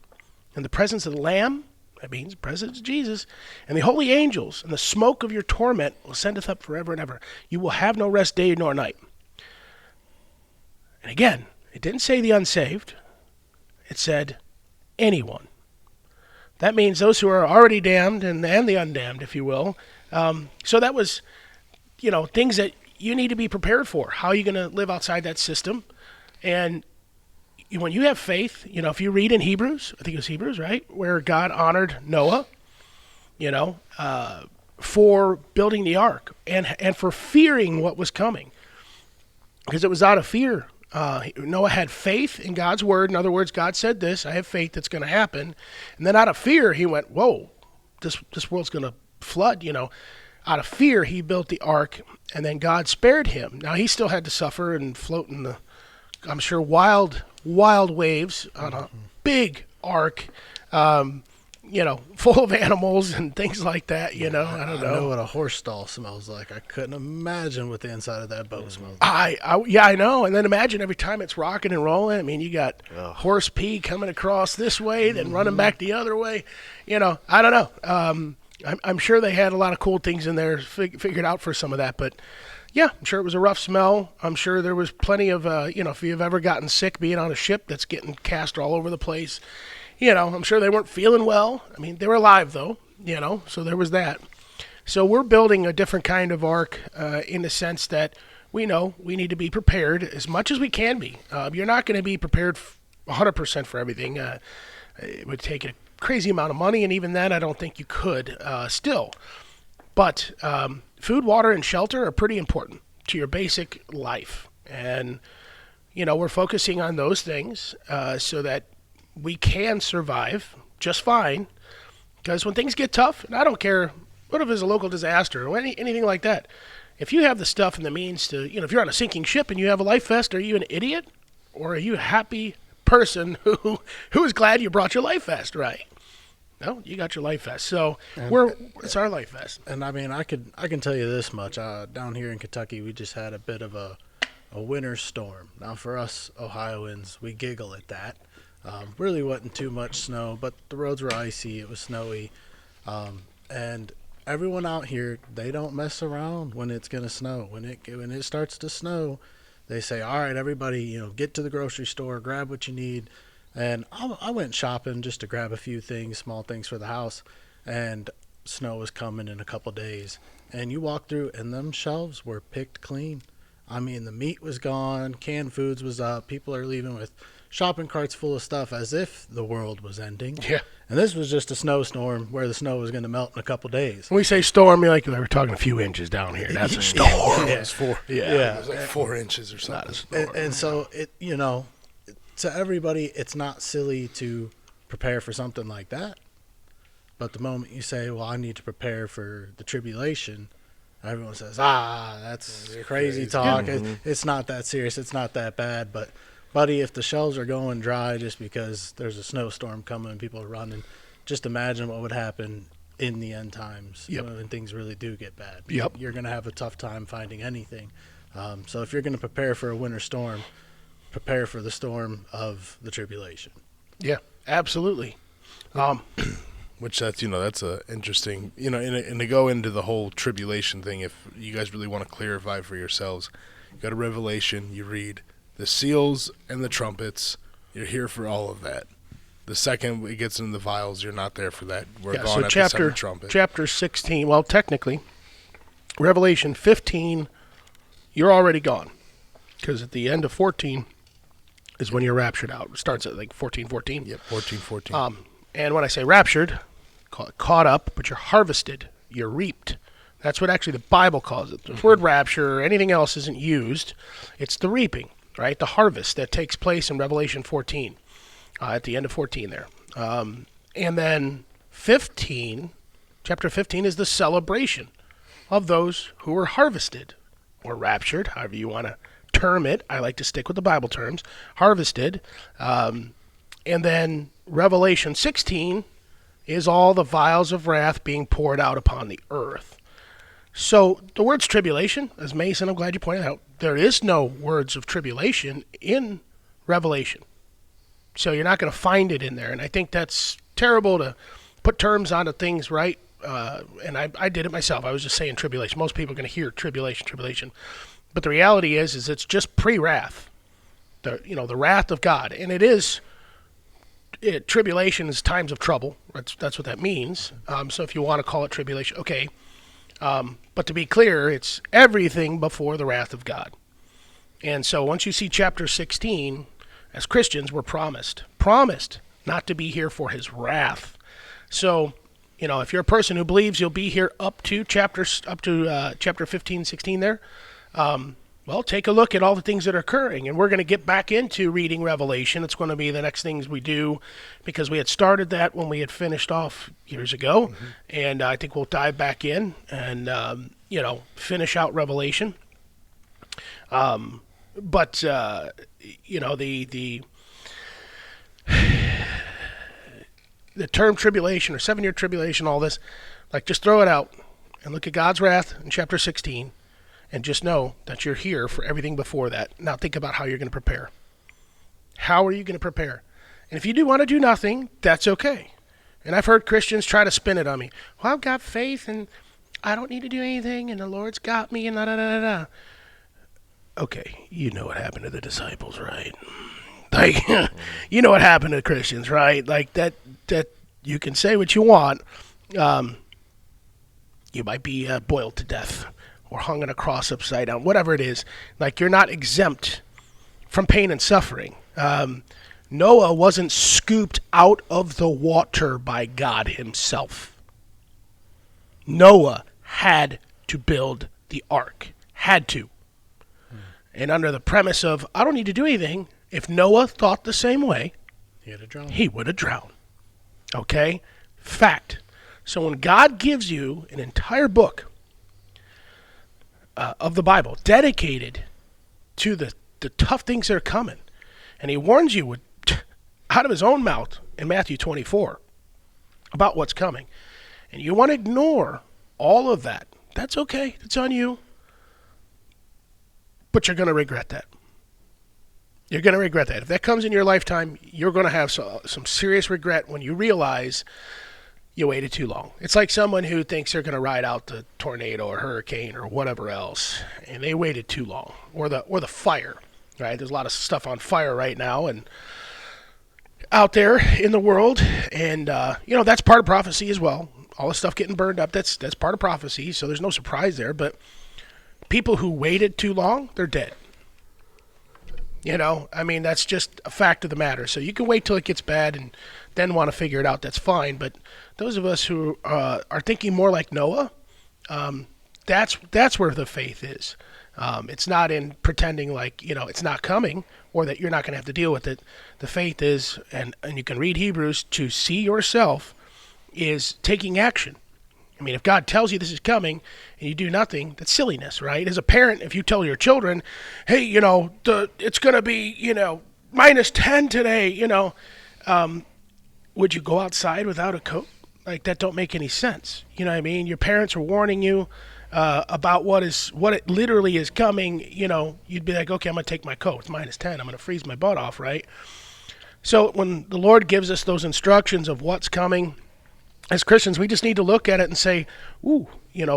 [SPEAKER 1] In the presence of the Lamb, that means the presence of Jesus, and the holy angels, and the smoke of your torment will sendeth up forever and ever. You will have no rest day nor night. And again, it didn't say the unsaved. It said anyone. That means those who are already damned and the undamned, if you will. So that was, things that you need to be prepared for. How are you going to live outside that system? And when you have faith, if you read in Hebrews, I think it was Hebrews, right, where God honored Noah, for building the ark and for fearing what was coming. Because it was out of fear. Noah had faith in God's word. In other words, God said this, I have faith that's going to happen. And then out of fear, he went, whoa, this world's going to flood, Out of fear, he built the ark, and then God spared him. Now, he still had to suffer and float in the, I'm sure, wild waves on a big ark, full of animals and things like that, I don't know.
[SPEAKER 4] I know what a horse stall smells like. I couldn't imagine what the inside of that boat smells like.
[SPEAKER 1] I know. And then imagine every time it's rocking and rolling. I mean, you got horse pee coming across this way, then running back the other way. I don't know. I'm sure they had a lot of cool things in there figured out for some of that. But, yeah, I'm sure it was a rough smell. I'm sure there was plenty of, if you've ever gotten sick being on a ship that's getting cast all over the place, I'm sure they weren't feeling well. I mean, they were alive, though, so there was that. So we're building a different kind of ark in the sense that we know we need to be prepared as much as we can be. You're not going to be prepared 100% for everything. It would take a crazy amount of money, and even then I don't think you could still. But food, water, and shelter are pretty important to your basic life. And, we're focusing on those things so that we can survive just fine. Because when things get tough, and I don't care what if it's a local disaster or anything like that, if you have the stuff and the means to, if you're on a sinking ship and you have a life vest, are you an idiot? Or are you a happy person who is glad you brought your life vest, right? No, you got your life vest. So it's our life vest.
[SPEAKER 4] And I mean, I can tell you this much. Down here in Kentucky, we just had a bit of a winter storm. Now, for us Ohioans, we giggle at that. Really wasn't too much snow, but the roads were icy. It was snowy. And everyone out here, they don't mess around when it's going to snow. When it starts to snow, they say, all right, everybody, get to the grocery store, grab what you need. And I went shopping just to grab a few things, small things for the house, and snow was coming in a couple days. And you walk through, and them shelves were picked clean. I mean, the meat was gone, canned foods was up. People are leaving with shopping carts full of stuff as if the world was ending.
[SPEAKER 1] Yeah.
[SPEAKER 4] And this was just a snowstorm where the snow was going to melt in a couple days.
[SPEAKER 1] When we say storm, we're talking a few inches down here. That's a storm.
[SPEAKER 2] It was 4.
[SPEAKER 1] Yeah.
[SPEAKER 2] It was like 4 inches or something.
[SPEAKER 4] And so to everybody, it's not silly to prepare for something like that. But the moment you say, well, I need to prepare for the tribulation, everyone says, that's crazy talk.
[SPEAKER 2] Mm-hmm.
[SPEAKER 4] It's not that serious. It's not that bad. But, buddy, if the shelves are going dry just because there's a snowstorm coming and people are running, just imagine what would happen in the end times when things really do get bad.
[SPEAKER 1] Yep.
[SPEAKER 4] You're going to have a tough time finding anything. So if you're going to prepare for a winter storm, prepare for the storm of the tribulation.
[SPEAKER 1] Yeah, absolutely.
[SPEAKER 2] Which that's a interesting, and to go into the whole tribulation thing, if you guys really want to clarify for yourselves, you go to Revelation, you read the seals and the trumpets, you're here for all of that. The second it gets into the vials, you're not there for that. We're gone at the seventh trumpet.
[SPEAKER 1] Chapter 16, well, technically, Revelation 15, you're already gone. because at the end of 14 is when you're raptured out. It starts at like 14:14.
[SPEAKER 2] Yep, 14.
[SPEAKER 1] And when I say raptured, call it caught up, but you're harvested, you're reaped. That's what actually the Bible calls it. The word rapture or anything else isn't used. It's the reaping, right? The harvest that takes place in Revelation 14, at the end of 14 there. And then 15, chapter 15 is the celebration of those who were harvested or raptured, however you want to term it. I like to stick with the Bible terms. Harvested. And then Revelation 16 is all the vials of wrath being poured out upon the earth. So the words tribulation, as Mason, I'm glad you pointed out, there is no words of tribulation in Revelation. So you're not going to find it in there. And I think that's terrible to put terms onto things, right? And I did it myself. I was just saying tribulation. Most people are going to hear tribulation. But the reality is it's just pre-wrath. The wrath of God. And tribulation is times of trouble. That's what that means. So if you want to call it tribulation, okay. But to be clear, it's everything before the wrath of God. And so once you see chapter 16, as Christians, we're promised not to be here for his wrath. So, if you're a person who believes you'll be here up to chapter 15, 16 there, well, take a look at all the things that are occurring. And we're going to get back into reading Revelation. It's going to be the next things we do because we had started that when we had finished off years ago. Mm-hmm. And I think we'll dive back in and, finish out Revelation. But the term tribulation or 7-year tribulation, all this, just throw it out and look at God's wrath in chapter 16 and just know that you're here for everything before that. Now think about how you're going to prepare. How are you going to prepare? And if you do want to do nothing, that's okay. And I've heard Christians try to spin it on me. Well, I've got faith and I don't need to do anything and the Lord's got me and da-da-da-da-da. Okay, you know what happened to the disciples, right? You know what happened to Christians, right? That you can say what you want. You might be boiled to death or hung on a cross upside down, whatever it is. You're not exempt from pain and suffering. Noah wasn't scooped out of the water by God himself. Noah had to build the ark. Had to. And under the premise of, I don't need to do anything, if Noah thought the same way, he would have drowned. Okay? Fact. So when God gives you an entire book of the Bible dedicated to the tough things that are coming, and he warns you out of his own mouth in Matthew 24 about what's coming, and you want to ignore all of that, that's okay. It's on you. But you're going to regret that. You're going to regret that. If that comes in your lifetime, you're going to have some serious regret when you realize you waited too long. It's like someone who thinks they're going to ride out the tornado or hurricane or whatever else, and they waited too long. Or the fire, right? There's a lot of stuff on fire right now and out there in the world, and that's part of prophecy as well. All the stuff getting burned up, that's part of prophecy, so there's no surprise there, but people who waited too long, they're dead. That's just a fact of the matter. So you can wait till it gets bad and then want to figure it out. That's fine. But those of us who are thinking more like Noah, that's where the faith is. It's not in pretending it's not coming or that you're not going to have to deal with it. The faith is, and you can read Hebrews, to see yourself is taking action. If God tells you this is coming and you do nothing, that's silliness, right? As a parent, if you tell your children, hey, it's going to be, -10 today, would you go outside without a coat? That don't make any sense. You know what I mean? Your parents are warning you about what it literally is coming. You'd be like, okay, I'm going to take my coat. It's -10. I'm going to freeze my butt off, right? So when the Lord gives us those instructions of what's coming, as Christians, we just need to look at it and say, ooh,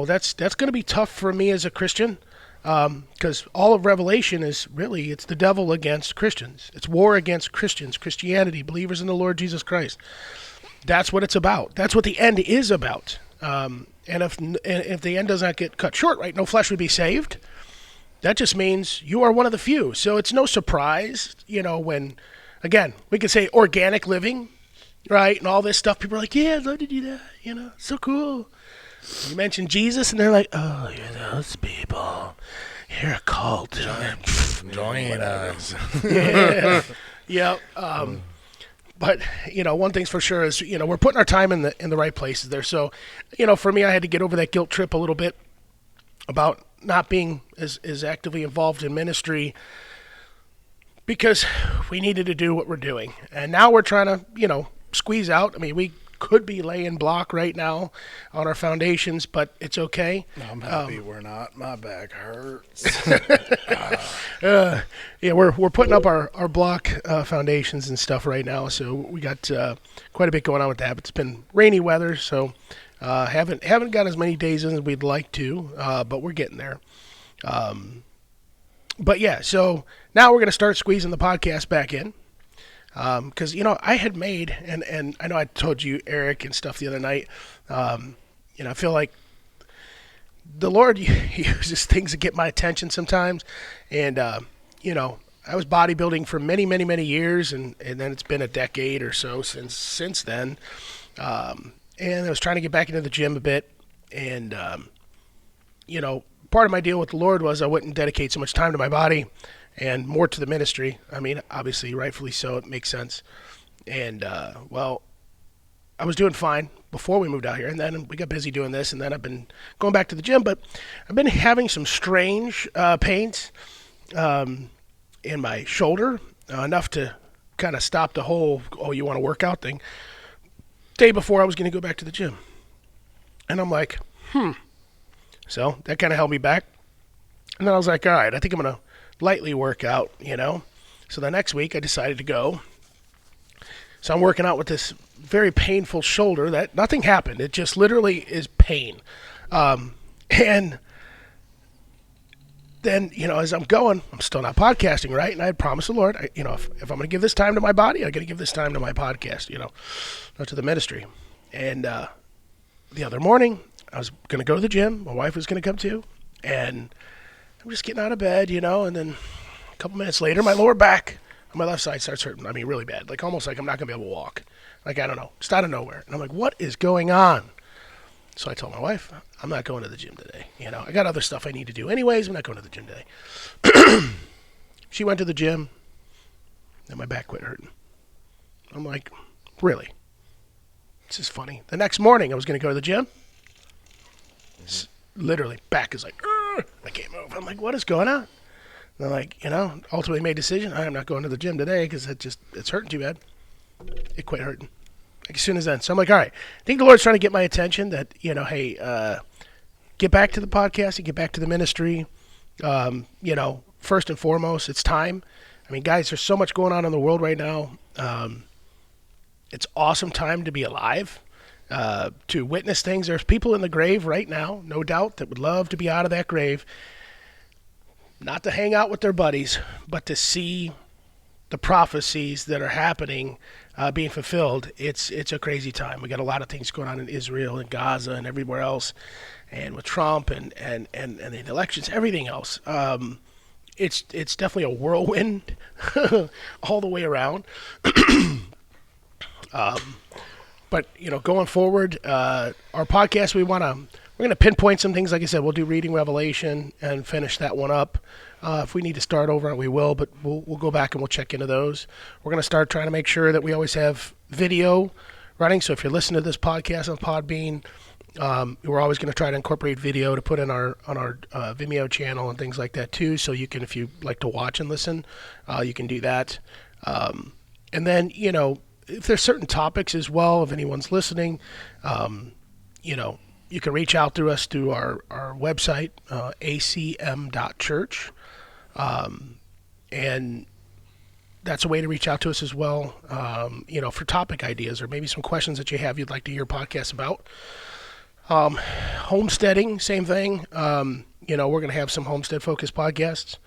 [SPEAKER 1] that's going to be tough for me as a Christian, because all of Revelation is really, it's the devil against Christians. It's war against Christians, Christianity, believers in the Lord Jesus Christ. That's what it's about. That's what the end is about. And if the end does not get cut short, right, no flesh would be saved. that just means you are one of the few. So it's no surprise, when, again, we can say organic living, right? And all this stuff. People are like, yeah, I'd love to do that. So cool. You mention Jesus, and they're like, oh, you're those people. You're a cult.
[SPEAKER 2] Join us.
[SPEAKER 1] Yeah. Yeah. But one thing's for sure is we're putting our time in the right places there. So for me, I had to get over that guilt trip a little bit about not being as actively involved in ministry because we needed to do what we're doing, and now we're trying to squeeze out. I mean, we could be laying block right now on our foundations, but it's okay.
[SPEAKER 4] I'm happy we're not. My back hurts.
[SPEAKER 1] Yeah, we're putting up our block foundations and stuff right now, so we got quite a bit going on with that. But it's been rainy weather, so haven't got as many days in as we'd like to, but we're getting there. But yeah, so now we're going to start squeezing the podcast back in. Because I had made, and I know I told you, Eric, and stuff the other night. I feel like the Lord uses things to get my attention sometimes, and I was bodybuilding for many, many, many years, and then it's been a decade or so since then. And I was trying to get back into the gym a bit, and part of my deal with the Lord was I wouldn't dedicate so much time to my body and more to the ministry. I mean, obviously, rightfully so, it makes sense. And, I was doing fine before we moved out here, and then we got busy doing this, and then I've been going back to the gym, but I've been having some strange pains in my shoulder, enough to kind of stop the whole, oh, you want to work out thing, day before I was going to go back to the gym. And I'm like, So that kind of held me back. And then I was like, all right, I think I'm going to lightly work out, So the next week I decided to go. So I'm working out with this very painful shoulder that nothing happened. It just literally is pain. And then, as I'm going, I'm still not podcasting, right? And I had promised the Lord, if I'm going to give this time to my body, I got to give this time to my podcast, not to the ministry. And the other morning, I was going to go to the gym. My wife was going to come too. And I'm just getting out of bed, and then a couple minutes later, my lower back on my left side starts hurting. I mean, really bad. Like, almost like I'm not going to be able to walk. Like, I don't know. Just out of nowhere. And I'm like, what is going on? So I told my wife, I'm not going to the gym today. I got other stuff I need to do anyways. I'm not going to the gym today. She went to the gym, and my back quit hurting. I'm like, really? This is funny. The next morning, I was going to go to the gym. Literally, back is like, I can't move. I'm like, what is going on? And they're like, ultimately made a decision. I'm not going to the gym today because it's hurting too bad. It quit hurting. Like as soon as then. So I'm like, all right. I think the Lord's trying to get my attention that, hey, get back to the podcast and get back to the ministry. First and foremost, it's time. I mean, guys, there's so much going on in the world right now. It's awesome time to be alive. To witness things. There's people in the grave right now, no doubt, that would love to be out of that grave, not to hang out with their buddies, but to see the prophecies that are happening being fulfilled. It's a crazy time. We got a lot of things going on in Israel and Gaza and everywhere else, and with Trump and the elections, everything else. It's definitely a whirlwind all the way around. But, going forward, our podcast, we're going to pinpoint some things. Like I said, we'll do Reading Revelation and finish that one up. If we need to start over, we will, but we'll go back and we'll check into those. We're going to start trying to make sure that we always have video running. So if you're listening to this podcast on Podbean, we're always going to try to incorporate video to put on our Vimeo channel and things like that too. So you can, if you like to watch and listen, you can do that. And then, if there's certain topics as well, if anyone's listening, you can reach out through us through our website, acm.church. And that's a way to reach out to us as well, for topic ideas or maybe some questions that you have you'd like to hear podcasts about. Homesteading, same thing. We're going to have some homestead-focused podcasts.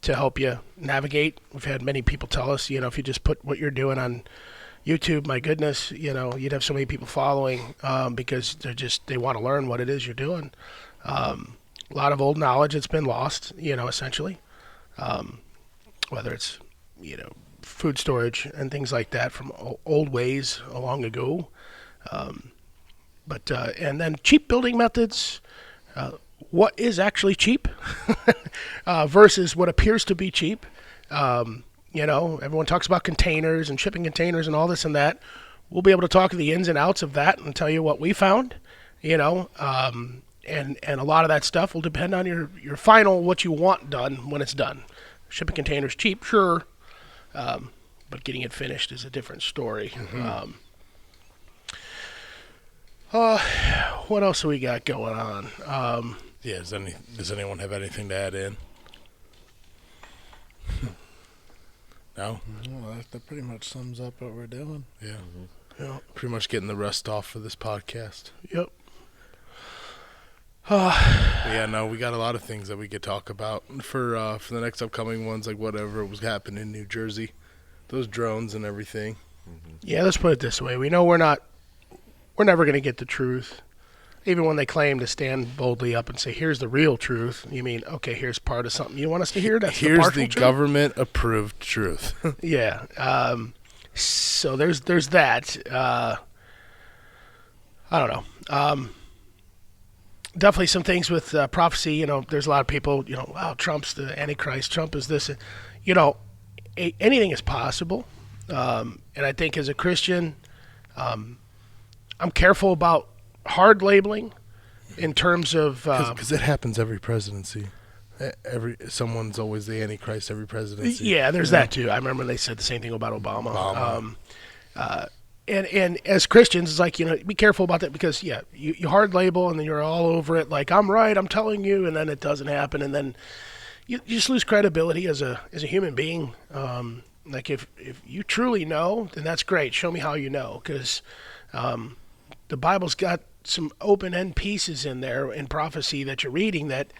[SPEAKER 1] To help you navigate. We've had many people tell us, if you just put what you're doing on YouTube, my goodness, you'd have so many people following because they want to learn what it is you're doing. A lot of old knowledge that's been lost, essentially. Whether it's, food storage and things like that from old ways long ago. And then cheap building methods. What is actually cheap versus what appears to be cheap. Everyone talks about containers and shipping containers and all this and that. We'll be able to talk the ins and outs of that and tell you what we found, and a lot of that stuff will depend on your final, what you want done when it's done. Shipping containers cheap, sure, but getting it finished is a different story.
[SPEAKER 2] Mm-hmm.
[SPEAKER 1] What else do we got going on?
[SPEAKER 2] Yeah, does anyone have anything to add in? No?
[SPEAKER 4] Well, that pretty much sums up what we're doing.
[SPEAKER 2] Yeah.
[SPEAKER 1] Yeah.
[SPEAKER 2] Pretty much getting the rest off for this podcast.
[SPEAKER 1] Yep.
[SPEAKER 2] But yeah, no, we got a lot of things that we could talk about for the next upcoming ones, like whatever was happening in New Jersey, those drones and everything.
[SPEAKER 1] Yeah, let's put it this way. We know we're never going to get the truth. Even when they claim to stand boldly up and say, here's the real truth, you mean, okay, here's part of something you want us to hear? That's
[SPEAKER 2] Here's the
[SPEAKER 1] truth?
[SPEAKER 2] government-approved truth.
[SPEAKER 1] Yeah. So there's that. I don't know. Definitely some things with prophecy. There's a lot of people, wow, Trump's the Antichrist. Trump is this. Anything is possible. And I think as a Christian, I'm careful about hard labeling in terms of
[SPEAKER 2] Because it happens every presidency. Someone's always the Antichrist every presidency.
[SPEAKER 1] Yeah, there's that too. I remember they said the same thing about Obama. And as Christians, it's like, be careful about that because, yeah, you hard label and then you're all over it like, I'm right, I'm telling you, and then it doesn't happen. And then you just lose credibility as a human being. Like if you truly know, then that's great. Show me how you know because the Bible's got some open-end pieces in there in prophecy that you're reading that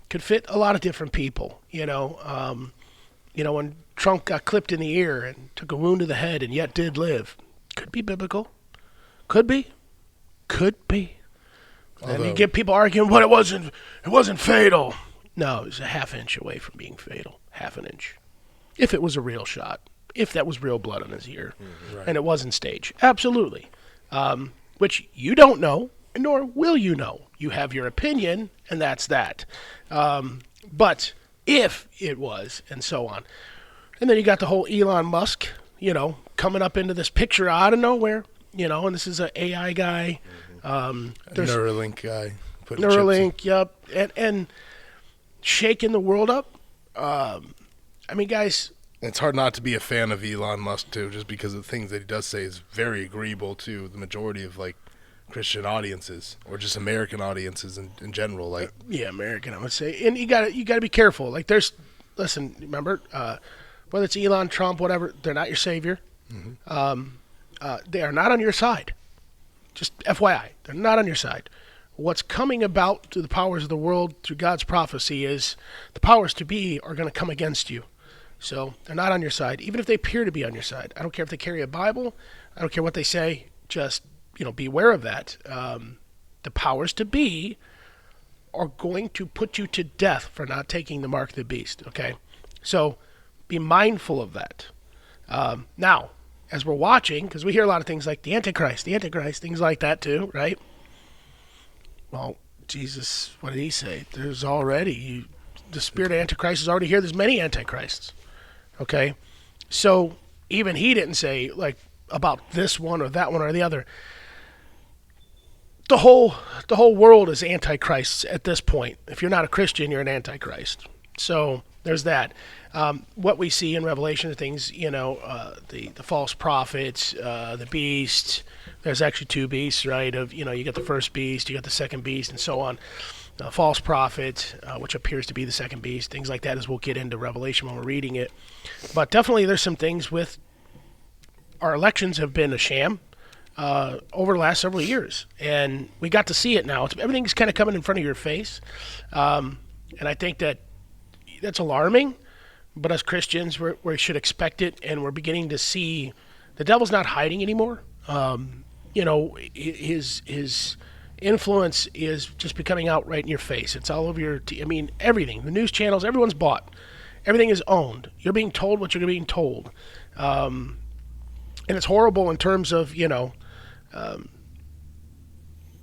[SPEAKER 1] could fit a lot of different people. When Trump got clipped in the ear and took a wound to the head and yet did live, could be biblical, could be. And you get people arguing, but it wasn't fatal. No, it was a half inch away from being fatal, half an inch. If it was a real shot, if that was real blood on his ear,
[SPEAKER 2] Right.
[SPEAKER 1] and it wasn't staged, absolutely. Which you don't know, nor will you know. You have your opinion, and that's that. But if it was, and so on. And then you got the whole Elon Musk, coming up into this picture out of nowhere, and this is an AI guy. There's
[SPEAKER 2] Neuralink guy. putting
[SPEAKER 1] Neuralink,
[SPEAKER 2] chips
[SPEAKER 1] yep. And shaking the world up. Guys,
[SPEAKER 2] in. It's hard not to be a fan of Elon Musk, too, just because of the things that he does say is very agreeable to the majority of, Christian audiences or just American audiences in general.
[SPEAKER 1] yeah, American, I would say. And you gotta be careful. Listen, remember, whether it's Elon, Trump, whatever, they're not your savior. They are not on your side. Just FYI, they're not on your side. What's coming about to the powers of the world through God's prophecy is the powers to be are going to come against you. So they're not on your side, even if they appear to be on your side. I don't care if they carry a Bible. I don't care what they say. Just, be aware of that. The powers to be are going to put you to death for not taking the mark of the beast, okay? So be mindful of that. Now, as we're watching, because we hear a lot of things like the Antichrist, things like that too, right? Well, Jesus, what did he say? There's already, the spirit of Antichrist is already here. There's many Antichrists, okay? So even he didn't say, about this one or that one or the other. The whole world is antichrists at this point. If you're not a Christian, you're an antichrist. So there's that. What we see in Revelation are things, the false prophets, the beast. There's actually two beasts, right? You got the first beast, you got the second beast, and so on. False prophet, which appears to be the second beast, things like that, as we'll get into Revelation when we're reading it. But definitely there's some things with our elections have been a sham over the last several years, and we got to see it now. Everything's kind of coming in front of your face, and I think that's alarming. But as Christians, we should expect it, and we're beginning to see the devil's not hiding anymore. His influence is just becoming out right in your face. It's all over your. I mean, everything. The news channels, everyone's bought. Everything is owned. You're being told what you're being told, and it's horrible in terms of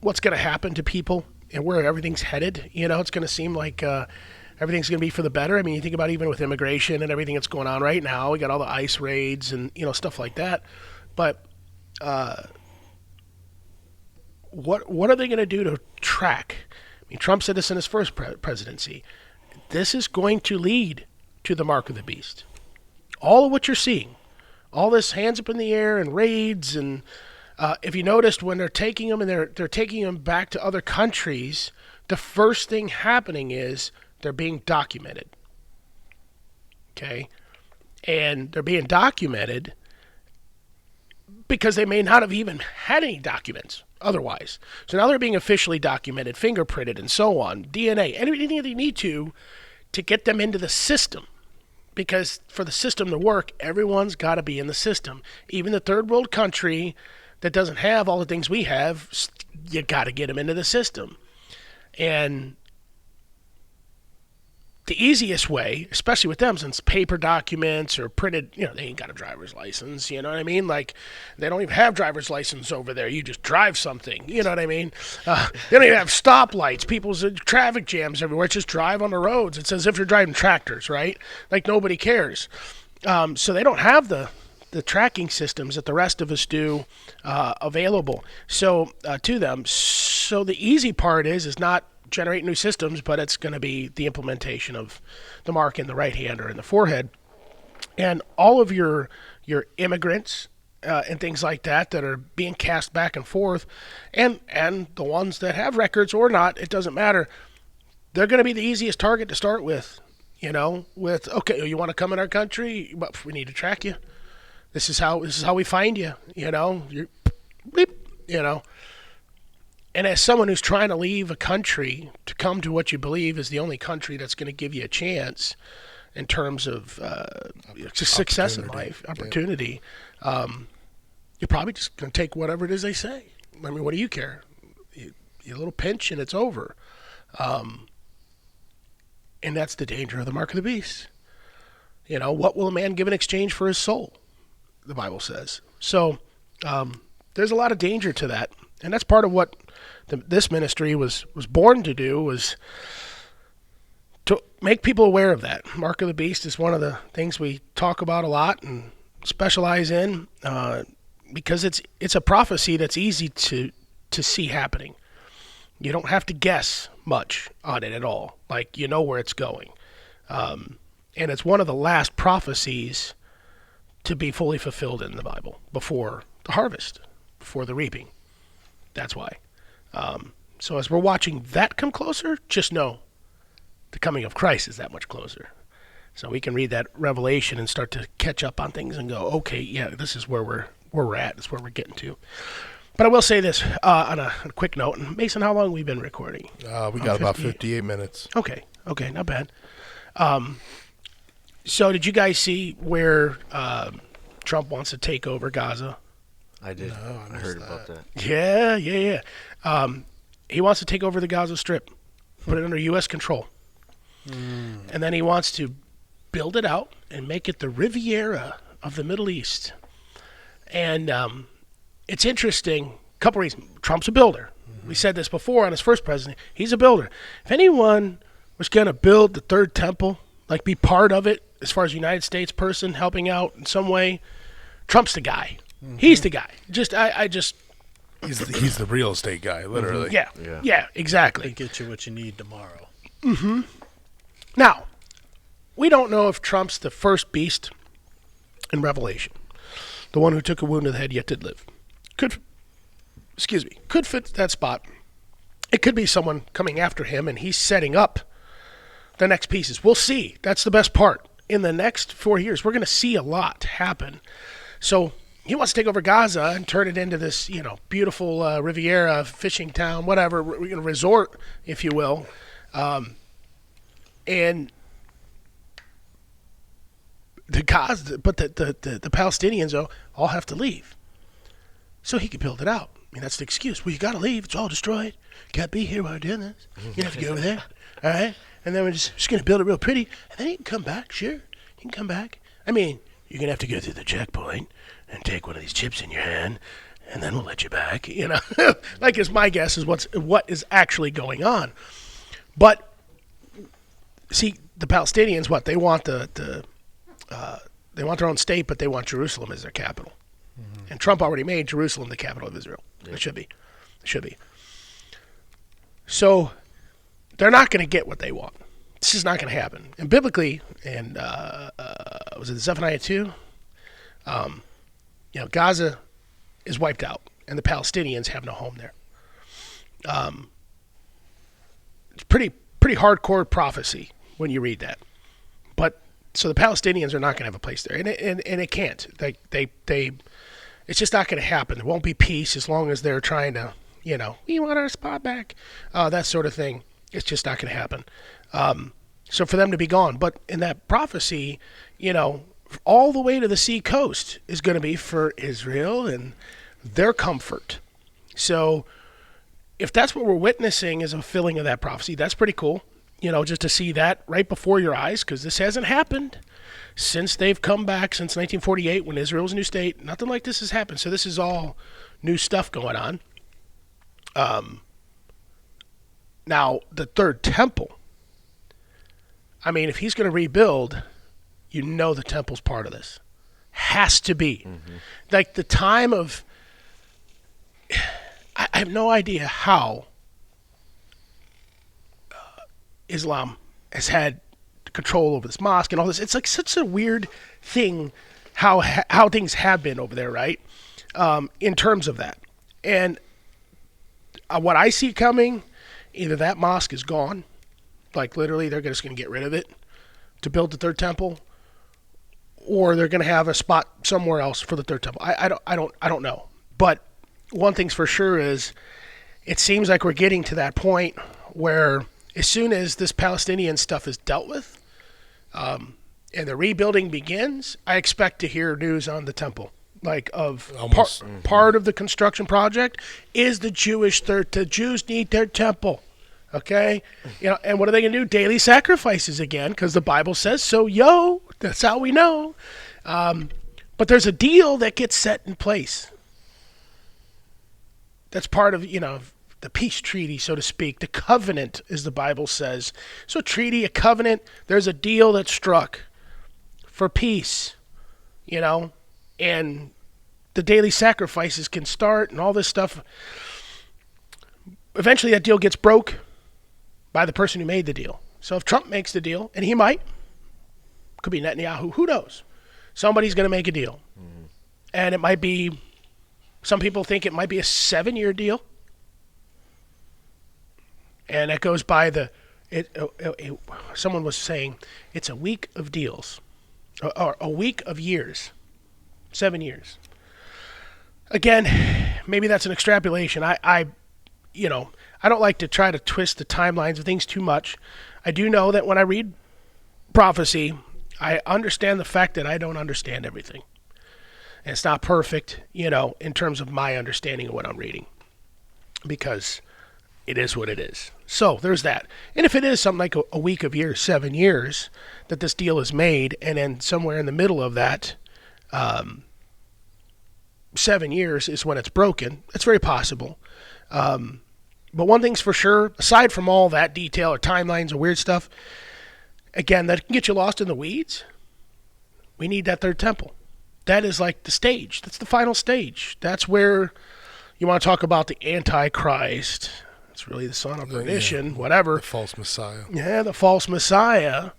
[SPEAKER 1] what's going to happen to people and where everything's headed. It's going to seem like everything's going to be for the better. I mean, you think about even with immigration and everything that's going on right now. We got all the ICE raids and stuff like that. But what are they going to do to track? I mean, Trump said this in his first presidency. This is going to lead to the mark of the beast. All of what you're seeing, all this hands up in the air and raids, and if you noticed when they're taking them and they're taking them back to other countries, the first thing happening is they're being documented. Okay? And they're being documented because they may not have even had any documents otherwise. So now they're being officially documented, fingerprinted, and so on, DNA, anything they need to get them into the system. Because for the system to work, everyone's got to be in the system. Even the third world country that doesn't have all the things we have, you got to get them into the system. And the easiest way, especially with them, since paper documents or printed, they ain't got a driver's license, you know what I mean? Like, they don't even have driver's license over there. You just drive something, you know what I mean? They don't even have stoplights. People's traffic jams everywhere. It's just drive on the roads. It's as if you're driving tractors, right? Like, nobody cares. So they don't have the tracking systems that the rest of us do available to them. So the easy part is not generate new systems, but it's going to be the implementation of the mark in the right hand or in the forehead. And all of your immigrants and things like that are being cast back and forth, and the ones that have records or not, it doesn't matter. They're going to be the easiest target to start with. Okay, you want to come in our country, but we need to track you. This is how we find you. You're bleep. And as someone who's trying to leave a country to come to what you believe is the only country that's going to give you a chance in terms of success in life, opportunity, you're probably just going to take whatever it is they say. I mean, what do you care? You a little pinch and it's over. And that's the danger of the mark of the beast. What will a man give in exchange for his soul? The Bible says. So there's a lot of danger to that. And that's part of what this ministry was born to do, was to make people aware of that. Mark of the Beast is one of the things we talk about a lot and specialize in because it's a prophecy that's easy to see happening. You don't have to guess much on it at all. Like, where it's going. And it's one of the last prophecies to be fully fulfilled in the Bible before the harvest, before the reaping. That's why. So as we're watching that come closer, just know the coming of Christ is that much closer. So we can read that Revelation and start to catch up on things and go, okay, yeah, this is where we're at. This is where we're getting to. But I will say this on a quick note. And Mason, how long have we been recording?
[SPEAKER 2] We got about 58 minutes.
[SPEAKER 1] Okay, not bad. So did you guys see where Trump wants to take over Gaza?
[SPEAKER 3] I did.
[SPEAKER 4] No, I
[SPEAKER 3] heard about that.
[SPEAKER 1] Yeah. He wants to take over the Gaza Strip, put it under U.S. control. And then he wants to build it out and make it the Riviera of the Middle East. And it's interesting, a couple reasons. Trump's a builder. We said this before on his first presidency. He's a builder. If anyone was going to build the third temple, like be part of it, as far as a United States person helping out in some way, Trump's the guy. He's the guy.
[SPEAKER 2] He's the real estate guy, literally.
[SPEAKER 1] Yeah, exactly.
[SPEAKER 4] They get you what you need tomorrow.
[SPEAKER 1] Now, we don't know if Trump's the first beast in Revelation, the one who took a wound to the head yet did live. Could fit that spot. It could be someone coming after him, and he's setting up the next pieces. We'll see. That's the best part. In the next 4 years, we're going to see a lot happen. So he wants to take over Gaza and turn it into this, beautiful Riviera fishing town, whatever, resort, if you will. And the Palestinians all have to leave, so he could build it out. mean, that's the excuse. Well, you got to leave. It's all destroyed. Can't be here while we're doing this. You have to go over there. All right? And then we're just going to build it real pretty. And then you can come back. Sure. You can come back. I mean, you're going to have to go through the checkpoint and take one of these chips in your hand, and then we'll let you back. You know, like is my guess is what is actually going on. But see, the Palestinians, what they want they want their own state, but they want Jerusalem as their capital. Mm-hmm. And Trump already made Jerusalem the capital of Israel. Yeah. It should be. It should be. So they're not going to get what they want. This is not going to happen. And biblically, and was it Zephaniah 2? Gaza is wiped out, and the Palestinians have no home there. It's pretty hardcore prophecy when you read that. But so the Palestinians are not going to have a place there, and it can't. It's just not going to happen. There won't be peace as long as they're trying to, we want our spot back, that sort of thing. It's just not going to happen. So for them to be gone, but in that prophecy, all the way to the sea coast is going to be for Israel and their comfort. So if that's what we're witnessing is a fulfilling of that prophecy, that's pretty cool. Just to see that right before your eyes, because this hasn't happened since they've come back, since 1948 when Israel was a new state. Nothing like this has happened. So this is all new stuff going on. Now, the third temple. I mean, if he's going to rebuild, the temple's part of this. Has to be. Mm-hmm. Like the time of... I have no idea how Islam has had control over this mosque and all this. It's like such a weird thing how things have been over there, right? In terms of that. And what I see coming, either that mosque is gone, like literally they're just going to get rid of it to build the third temple, or they're going to have a spot somewhere else for the third temple. I don't know. But one thing's for sure is it seems like we're getting to that point where as soon as this Palestinian stuff is dealt with and the rebuilding begins, I expect to hear news on the temple. Like of part of the construction project is the the Jews need their temple. Okay? And what are they going to do? Daily sacrifices again, because the Bible says so. That's how we know. But there's a deal that gets set in place. That's part of, the peace treaty, so to speak. The covenant, as the Bible says. So a treaty, a covenant, there's a deal that's struck for peace, and the daily sacrifices can start and all this stuff. Eventually that deal gets broke by the person who made the deal. So if Trump makes the deal, and he might, could be Netanyahu, who knows? Somebody's going to make a deal. Mm-hmm. And it might be, some people think it might be a 7-year deal. And that goes by someone was saying it's a week of deals, or a week of years, 7 years. Again, maybe that's an extrapolation. I don't like to try to twist the timelines of things too much. I do know that when I read prophecy, I understand the fact that I don't understand everything. And it's not perfect, in terms of my understanding of what I'm reading. Because it is what it is. So there's that. And if it is something like a week of years, 7 years, that this deal is made, and then somewhere in the middle of that 7 years is when it's broken, it's very possible. But one thing's for sure, aside from all that detail or timelines or weird stuff, again, that can get you lost in the weeds. We need that third temple. That is like the stage. That's the final stage. That's where you want to talk about the Antichrist. It's really the son of perdition, whatever.
[SPEAKER 2] The false Messiah.
[SPEAKER 1] Yeah, the false Messiah.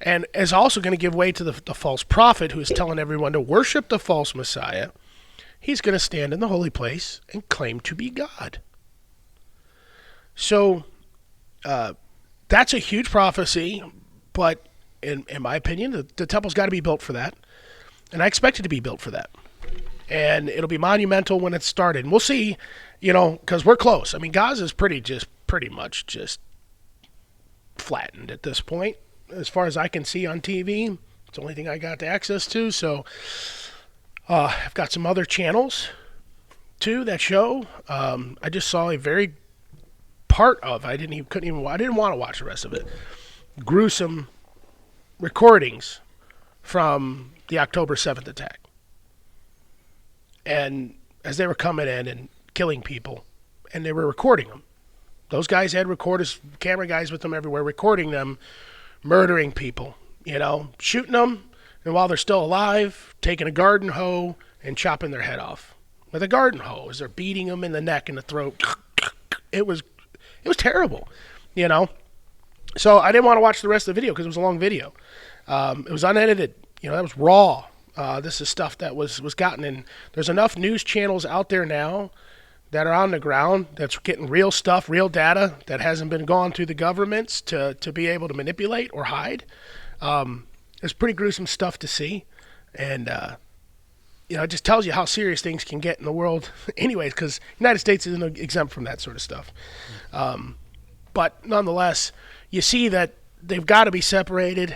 [SPEAKER 1] And is also going to give way to the false prophet who is telling everyone to worship the false Messiah. He's going to stand in the holy place and claim to be God. So that's a huge prophecy, but in my opinion, the temple's got to be built for that. And I expect it to be built for that. And it'll be monumental when it's started. And we'll see, because we're close. I mean, Gaza's pretty much flattened at this point. As far as I can see on TV, it's the only thing I got access to. So I've got some other channels too, that show, I just saw a very part of. I didn't want to watch the rest of it. Gruesome recordings from the October 7th attack, and as they were coming in and killing people, and they were recording them. Those guys had recorders, camera guys with them everywhere, recording them murdering people. Shooting them, and while they're still alive, taking a garden hoe and chopping their head off with a garden hoe as they're beating them in the neck and the throat. It was terrible, So I didn't want to watch the rest of the video because it was a long video. It was unedited. That was raw. This is stuff that was gotten in. There's enough news channels out there now that are on the ground that's getting real stuff, real data that hasn't been gone through the governments to be able to manipulate or hide. It's pretty gruesome stuff to see. And, it just tells you how serious things can get in the world anyways, because the United States isn't exempt from that sort of stuff. But nonetheless, you see that they've got to be separated,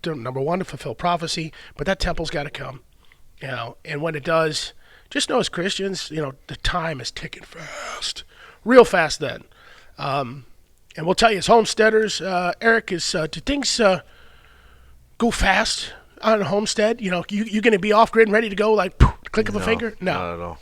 [SPEAKER 1] number one, to fulfill prophecy, but that temple's got to come, and when it does, just know as Christians, the time is ticking fast, real fast then. And we'll tell you as homesteaders, Eric, do things go fast on a homestead? You going to be off grid and ready to go like poof, click of a finger? No,
[SPEAKER 3] not at all.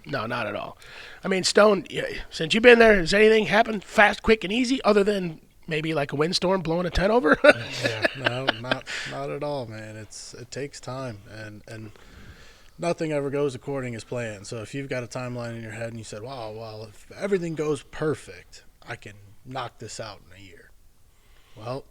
[SPEAKER 1] No, not at all. I mean, Stone, since you've been there, has anything happened fast, quick, and easy other than maybe like a windstorm blowing a tent over?
[SPEAKER 4] Yeah, no, not at all, man. It takes time, and nothing ever goes according as planned. So if you've got a timeline in your head and you said, wow, well, if everything goes perfect, I can knock this out in a year. Well,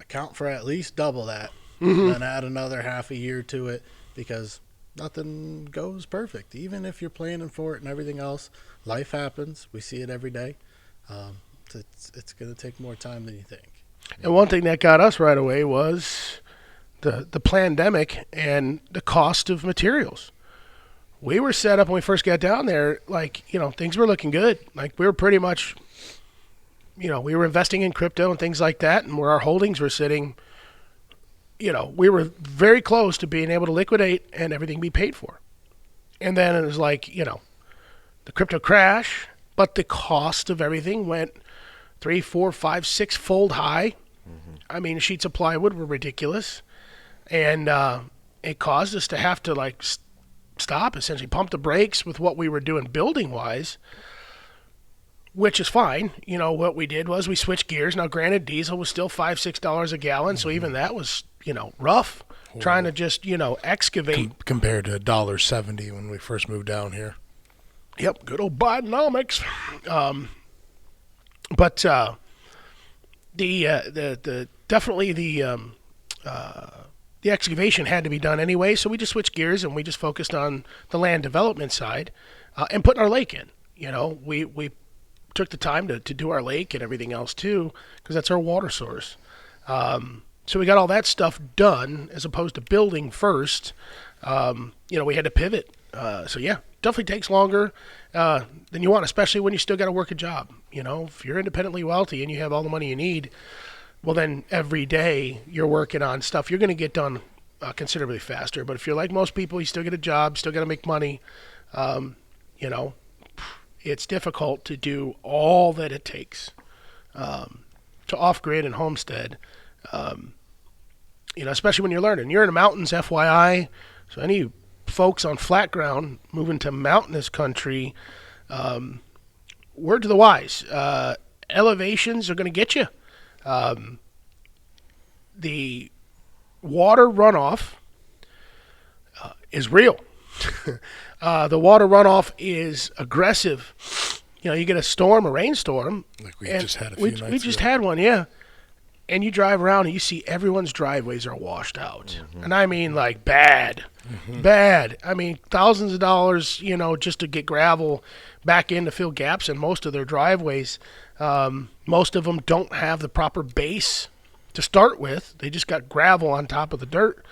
[SPEAKER 4] account for at least double that, then add another half a year to it, because nothing goes perfect. Even if you're planning for it and everything else, life happens. We see it every day. It's going to take more time than you think.
[SPEAKER 1] And one thing that got us right away was the pandemic and the cost of materials. We were set up when we first got down there, like, things were looking good. Like, we were pretty much, we were investing in crypto and things like that, and where our holdings were sitting, we were very close to being able to liquidate and everything be paid for. And then it was like, the crypto crash, but the cost of everything went 3, 4, 5, 6-fold high. I mean, sheets of plywood were ridiculous. And it caused us to have to, stop, essentially pump the brakes with what we were doing building-wise, which is fine. What we did was we switched gears. Now, granted, diesel was still $5, $6 a gallon, so even that was, rough. Horrible. Trying to just, excavate.
[SPEAKER 2] Compared to $1.70 when we first moved down here.
[SPEAKER 1] Yep, good old Bidenomics. But definitely the excavation had to be done anyway, so we just switched gears and we just focused on the land development side and putting our lake in. We took the time to do our lake and everything else too, because that's our water source. So we got all that stuff done as opposed to building first. We had to pivot. So yeah, definitely takes longer than you want, especially when you still got to work a job. If you're independently wealthy and you have all the money you need, well, then every day you're working on stuff you're going to get done considerably faster. But if you're like most people, you still get a job, still got to make money. It's difficult to do all that it takes to off-grid and homestead. Especially when you're learning. You're in the mountains, FYI. So any folks on flat ground moving to mountainous country, word to the wise, elevations are going to get you. The water runoff is real. The water runoff is aggressive. You get a storm, a rainstorm.
[SPEAKER 2] Like we just had a few nights ago.
[SPEAKER 1] We just had one, yeah. And you drive around and you see everyone's driveways are washed out. And I mean like bad. Bad. I mean thousands of dollars, just to get gravel back in to fill gaps in most of their driveways. Most of them don't have the proper base to start with. They just got gravel on top of the dirt.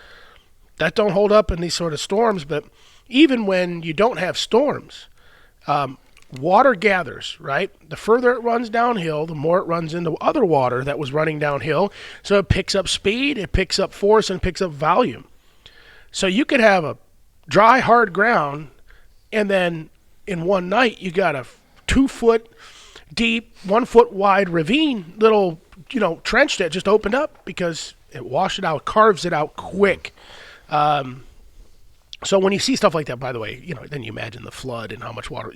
[SPEAKER 1] That don't hold up in these sort of storms. But even when you don't have storms, water gathers, right? The further it runs downhill, the more it runs into other water that was running downhill. So it picks up speed, it picks up force, and it picks up volume. So you could have a dry, hard ground, and then in one night you got a 2-foot deep, 1-foot wide ravine, little, trench that just opened up because it washed it out, carves it out quick. So when you see stuff like that, by the way, then you imagine the flood and how much water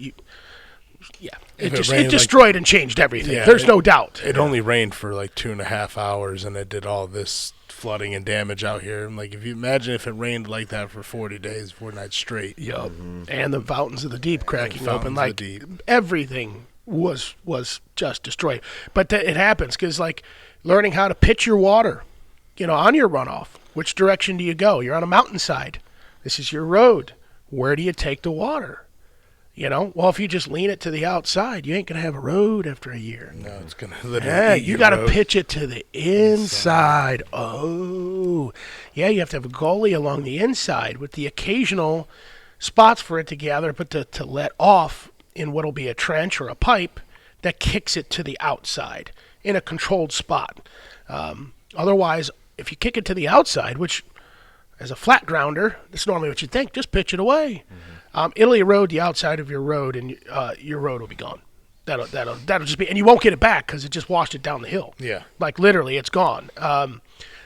[SPEAKER 1] it destroyed and changed everything.
[SPEAKER 2] Yeah,
[SPEAKER 1] There's no doubt.
[SPEAKER 2] It only rained for like 2.5 hours, and it did all this flooding and damage out here. And like, if you imagine if it rained like that for 40 days, 4 nights straight.
[SPEAKER 1] Yup. And the fountains of the deep cracking open,
[SPEAKER 2] fountains of
[SPEAKER 1] like
[SPEAKER 2] the deep.
[SPEAKER 1] everything was just destroyed. But it happens because like learning how to pitch your water, on your runoff. Which direction do you go? You're on a mountainside. This is your road. Where do you take the water? Well, if you just lean it to the outside, you ain't going to have a road after a year.
[SPEAKER 2] No, it's going to literally
[SPEAKER 1] Yeah,
[SPEAKER 2] eat
[SPEAKER 1] you
[SPEAKER 2] your
[SPEAKER 1] got to
[SPEAKER 2] road.
[SPEAKER 1] pitch it to the inside. Oh, yeah, you have to have a gully along the inside with the occasional spots for it to gather, but to let off in what'll be a trench or a pipe that kicks it to the outside in a controlled spot. Otherwise, if you kick it to the outside, which as a flat grounder, that's normally what you think, just pitch it away. It'll erode the outside of your road, and your road will be gone. That'll just be, and you won't get it back because it just washed it down the hill.
[SPEAKER 2] Yeah.
[SPEAKER 1] Like literally, it's gone.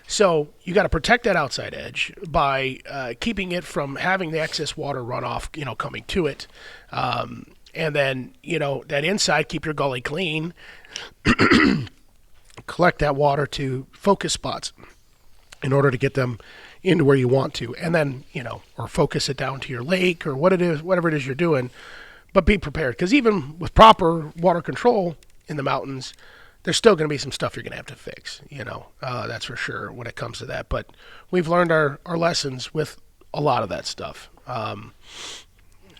[SPEAKER 1] So you got to protect that outside edge by keeping it from having the excess water runoff, coming to it, and then that inside, keep your gully clean. Collect that water to focus spots in order to get them into where you want to, and then or focus it down to your lake or whatever it is you're doing. But be prepared, because even with proper water control in the mountains, there's still going to be some stuff you're going to have to fix. That's for sure when it comes to that. But we've learned our lessons with a lot of that stuff. But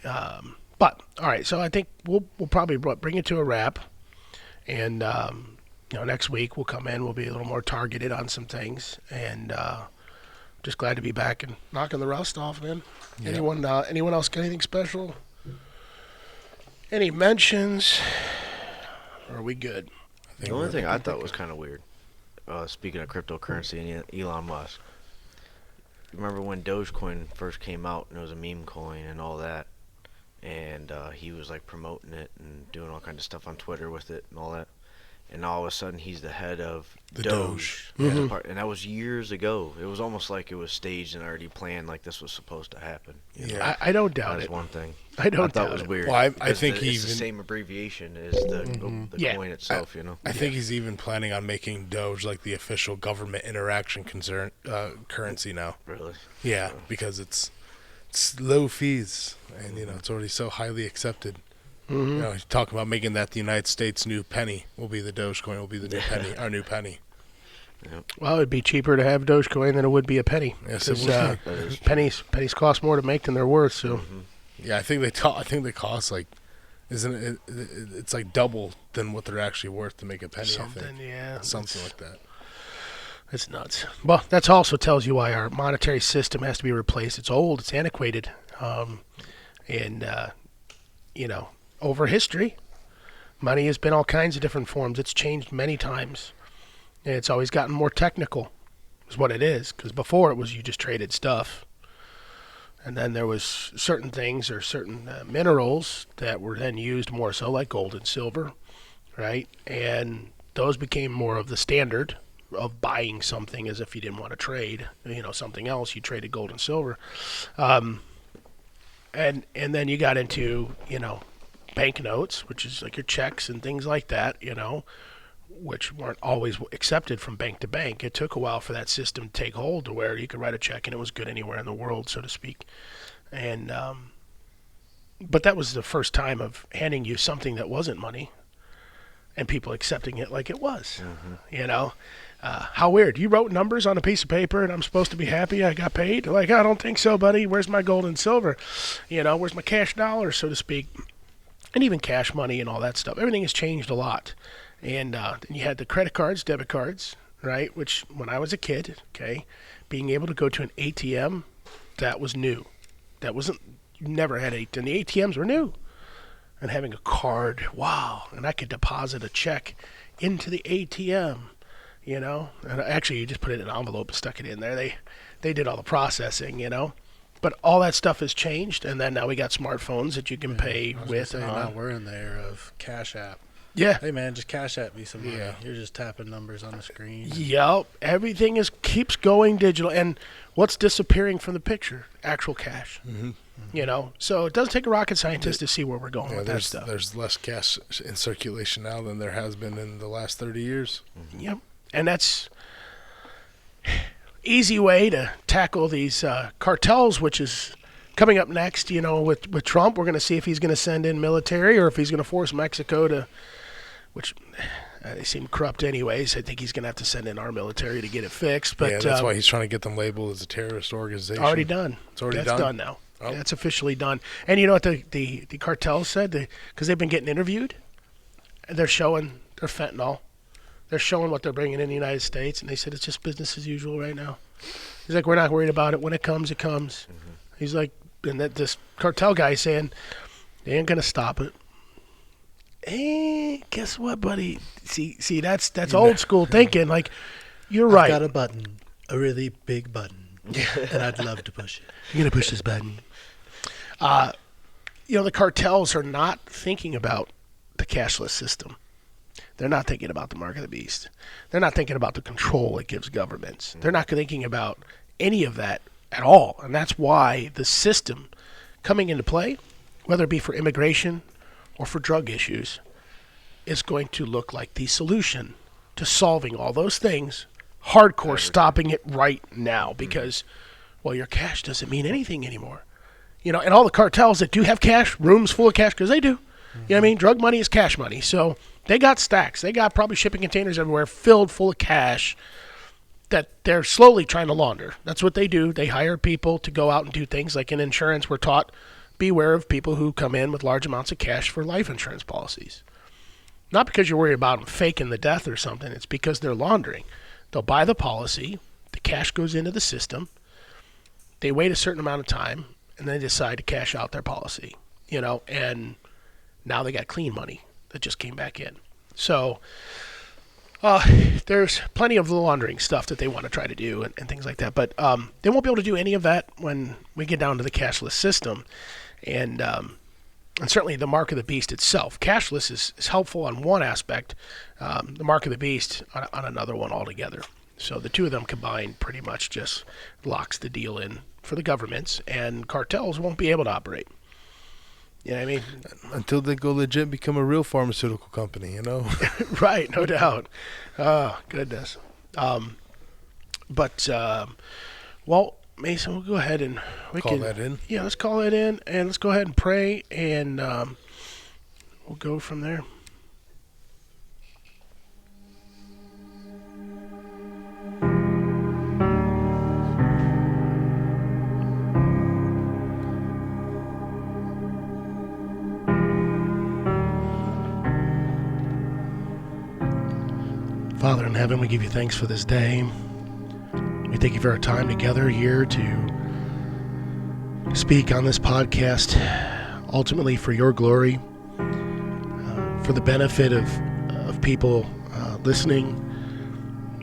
[SPEAKER 1] all right, so I think we'll probably bring it to a wrap, and next week we'll come in. We'll be a little more targeted on some things, and just glad to be back and knocking the rust off, man. Yeah. Anyone else got anything special? Any mentions? Or are we good?
[SPEAKER 3] The only thing I thought was kind of weird, speaking of cryptocurrency and Elon Musk. Remember when Dogecoin first came out and it was a meme coin and all that, and he was like promoting it and doing all kinds of stuff on Twitter with it and all that. And all of a sudden, he's the head of
[SPEAKER 2] The
[SPEAKER 3] Doge.
[SPEAKER 1] Mm-hmm.
[SPEAKER 3] And that was years ago. It was almost like it was staged and already planned, like this was supposed to happen.
[SPEAKER 2] Yeah.
[SPEAKER 1] I don't doubt
[SPEAKER 3] That
[SPEAKER 1] it.
[SPEAKER 3] was one thing.
[SPEAKER 1] I don't
[SPEAKER 3] thought
[SPEAKER 1] doubt
[SPEAKER 3] was
[SPEAKER 1] it.
[SPEAKER 3] weird.
[SPEAKER 2] Well, I
[SPEAKER 3] because
[SPEAKER 2] think
[SPEAKER 3] it's
[SPEAKER 2] he
[SPEAKER 3] the
[SPEAKER 2] even-
[SPEAKER 3] same abbreviation as the
[SPEAKER 1] Yeah.
[SPEAKER 3] coin itself,
[SPEAKER 2] I think he's even planning on making Doge like the official government interaction currency now.
[SPEAKER 3] Really?
[SPEAKER 2] Yeah, because it's low fees, and it's already so highly accepted. He's talking about making that the United States' new penny. Will be the Dogecoin. Will be the new penny. Our new penny.
[SPEAKER 1] Well, it'd be cheaper to have Dogecoin than it would be a penny.
[SPEAKER 2] Yes, it
[SPEAKER 1] 'Cause,
[SPEAKER 2] would.
[SPEAKER 3] That is
[SPEAKER 1] pennies cost more to make than they're worth. So
[SPEAKER 2] Yeah, I think they cost like, isn't it? It's like double than what they're actually worth to make a penny. I
[SPEAKER 1] something,
[SPEAKER 2] think.
[SPEAKER 1] yeah,
[SPEAKER 2] Something like that.
[SPEAKER 1] it's nuts. Well, that also tells you why our monetary system has to be replaced. It's old. It's antiquated. Over history, money has been all kinds of different forms. It's changed many times. And it's always gotten more technical, is what it is. Because before it was you just traded stuff. And then there was certain things or certain minerals that were then used more so, like gold and silver, right? And those became more of the standard of buying something, as if you didn't want to trade, something else. You traded gold and silver. And then you got into, banknotes, which is like your checks and things like that, which weren't always accepted from bank to bank. It took a while for that system to take hold to where you could write a check and it was good anywhere in the world, so to speak. And but that was the first time of handing you something that wasn't money and people accepting it like it was. How weird. You wrote numbers on a piece of paper and I'm supposed to be happy I got paid? Like, I don't think so, buddy. Where's my gold and silver? Where's my cash dollars, so to speak? And even cash money and all that stuff. Everything has changed a lot. And then you had the credit cards, debit cards, right? Which, when I was a kid, being able to go to an ATM, that was new. That wasn't, you never had and the ATMs were new. And having a card, wow. And I could deposit a check into the ATM, And actually, you just put it in an envelope and stuck it in there. They did all the processing, But all that stuff has changed, and then now we got smartphones that you can pay
[SPEAKER 4] I was
[SPEAKER 1] with.
[SPEAKER 4] gonna say,
[SPEAKER 1] And
[SPEAKER 4] now
[SPEAKER 1] on.
[SPEAKER 4] we're in the era of Cash App.
[SPEAKER 1] Yeah.
[SPEAKER 4] Hey man, just Cash App me some money.
[SPEAKER 2] Yeah.
[SPEAKER 4] You're just tapping numbers on the screen.
[SPEAKER 1] Yep. Everything keeps going digital, and what's disappearing from the picture? Actual cash.
[SPEAKER 2] Mm-hmm.
[SPEAKER 1] So it does take a rocket scientist to see where we're going
[SPEAKER 2] Yeah,
[SPEAKER 1] with that stuff.
[SPEAKER 2] there's less cash in circulation now than there has been in the last 30 years.
[SPEAKER 1] Yep. And that's easy way to tackle these cartels, which is coming up next. With Trump, we're going to see if he's going to send in military or if he's going to force Mexico to, which they seem corrupt anyways. I think he's going to have to send in our military to get it fixed. But
[SPEAKER 2] yeah, that's why he's trying to get them labeled as a terrorist organization.
[SPEAKER 1] already done.
[SPEAKER 2] It's already
[SPEAKER 1] That's
[SPEAKER 2] done?
[SPEAKER 1] done now.
[SPEAKER 2] Oh.
[SPEAKER 1] That's officially done. And you know what the cartels said? Because they've been getting interviewed, and they're showing their fentanyl. They're showing what they're bringing in the United States, and they said it's just business as usual right now. He's like, we're not worried about it. When it comes, it comes.
[SPEAKER 3] Mm-hmm.
[SPEAKER 1] He's like, and that this cartel guy is saying they ain't gonna stop it. Hey, guess what, buddy? See, that's old school thinking. Like, you're right.
[SPEAKER 4] I've got a button, a really big button, and I'd love to push it.
[SPEAKER 1] You're gonna push this button. The cartels are not thinking about the cashless system. They're not thinking about the mark of the beast. They're not thinking about the control it gives governments. They're not thinking about any of that at all. And that's why the system coming into play, whether it be for immigration or for drug issues, is going to look like the solution to solving all those things, hardcore stopping it right now. Because, well, your cash doesn't mean anything anymore. And all the cartels that do have cash, rooms full of cash, because they do. You know what I mean? Drug money is cash money. So they got stacks. They got probably shipping containers everywhere filled full of cash that they're slowly trying to launder. That's what they do. They hire people to go out and do things. Like in insurance, we're taught, beware of people who come in with large amounts of cash for life insurance policies. Not because you're worried about them faking the death or something. It's because they're laundering. They'll buy the policy. The cash goes into the system. They wait a certain amount of time, and they decide to cash out their policy. And now they got clean money that just came back in. So there's plenty of laundering stuff that they want to try to do and things like that. But they won't be able to do any of that when we get down to the cashless system. And certainly the mark of the beast itself. Cashless is helpful on one aspect, the mark of the beast on another one altogether. So the two of them combined pretty much just locks the deal in for the governments, and cartels won't be able to operate. You know what I mean?
[SPEAKER 2] Until they go legit, become a real pharmaceutical company,
[SPEAKER 1] Right, no doubt. Oh, goodness. Well, Mason, we'll go ahead and
[SPEAKER 2] Call that in?
[SPEAKER 1] Yeah, let's call it in, and let's go ahead and pray, and we'll go from there. Father in heaven, we give you thanks for this day. We thank you for our time together here to speak on this podcast, ultimately for your glory, for the benefit of people listening.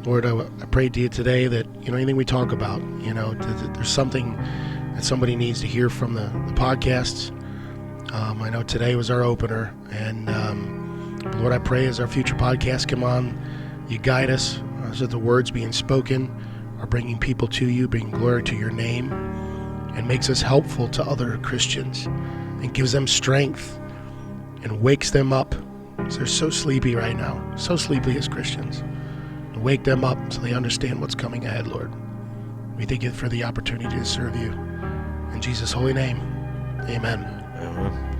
[SPEAKER 1] Lord, I pray to you today that, anything we talk about, that there's something that somebody needs to hear from the podcasts. I know today was our opener, and Lord, I pray as our future podcasts come on, you guide us so that the words being spoken are bringing people to you, bringing glory to your name, and makes us helpful to other Christians and gives them strength and wakes them up. So they're so sleepy right now, so sleepy as Christians. And wake them up so they understand what's coming ahead, Lord. We thank you for the opportunity to serve you. In Jesus' holy name, amen.
[SPEAKER 3] Amen.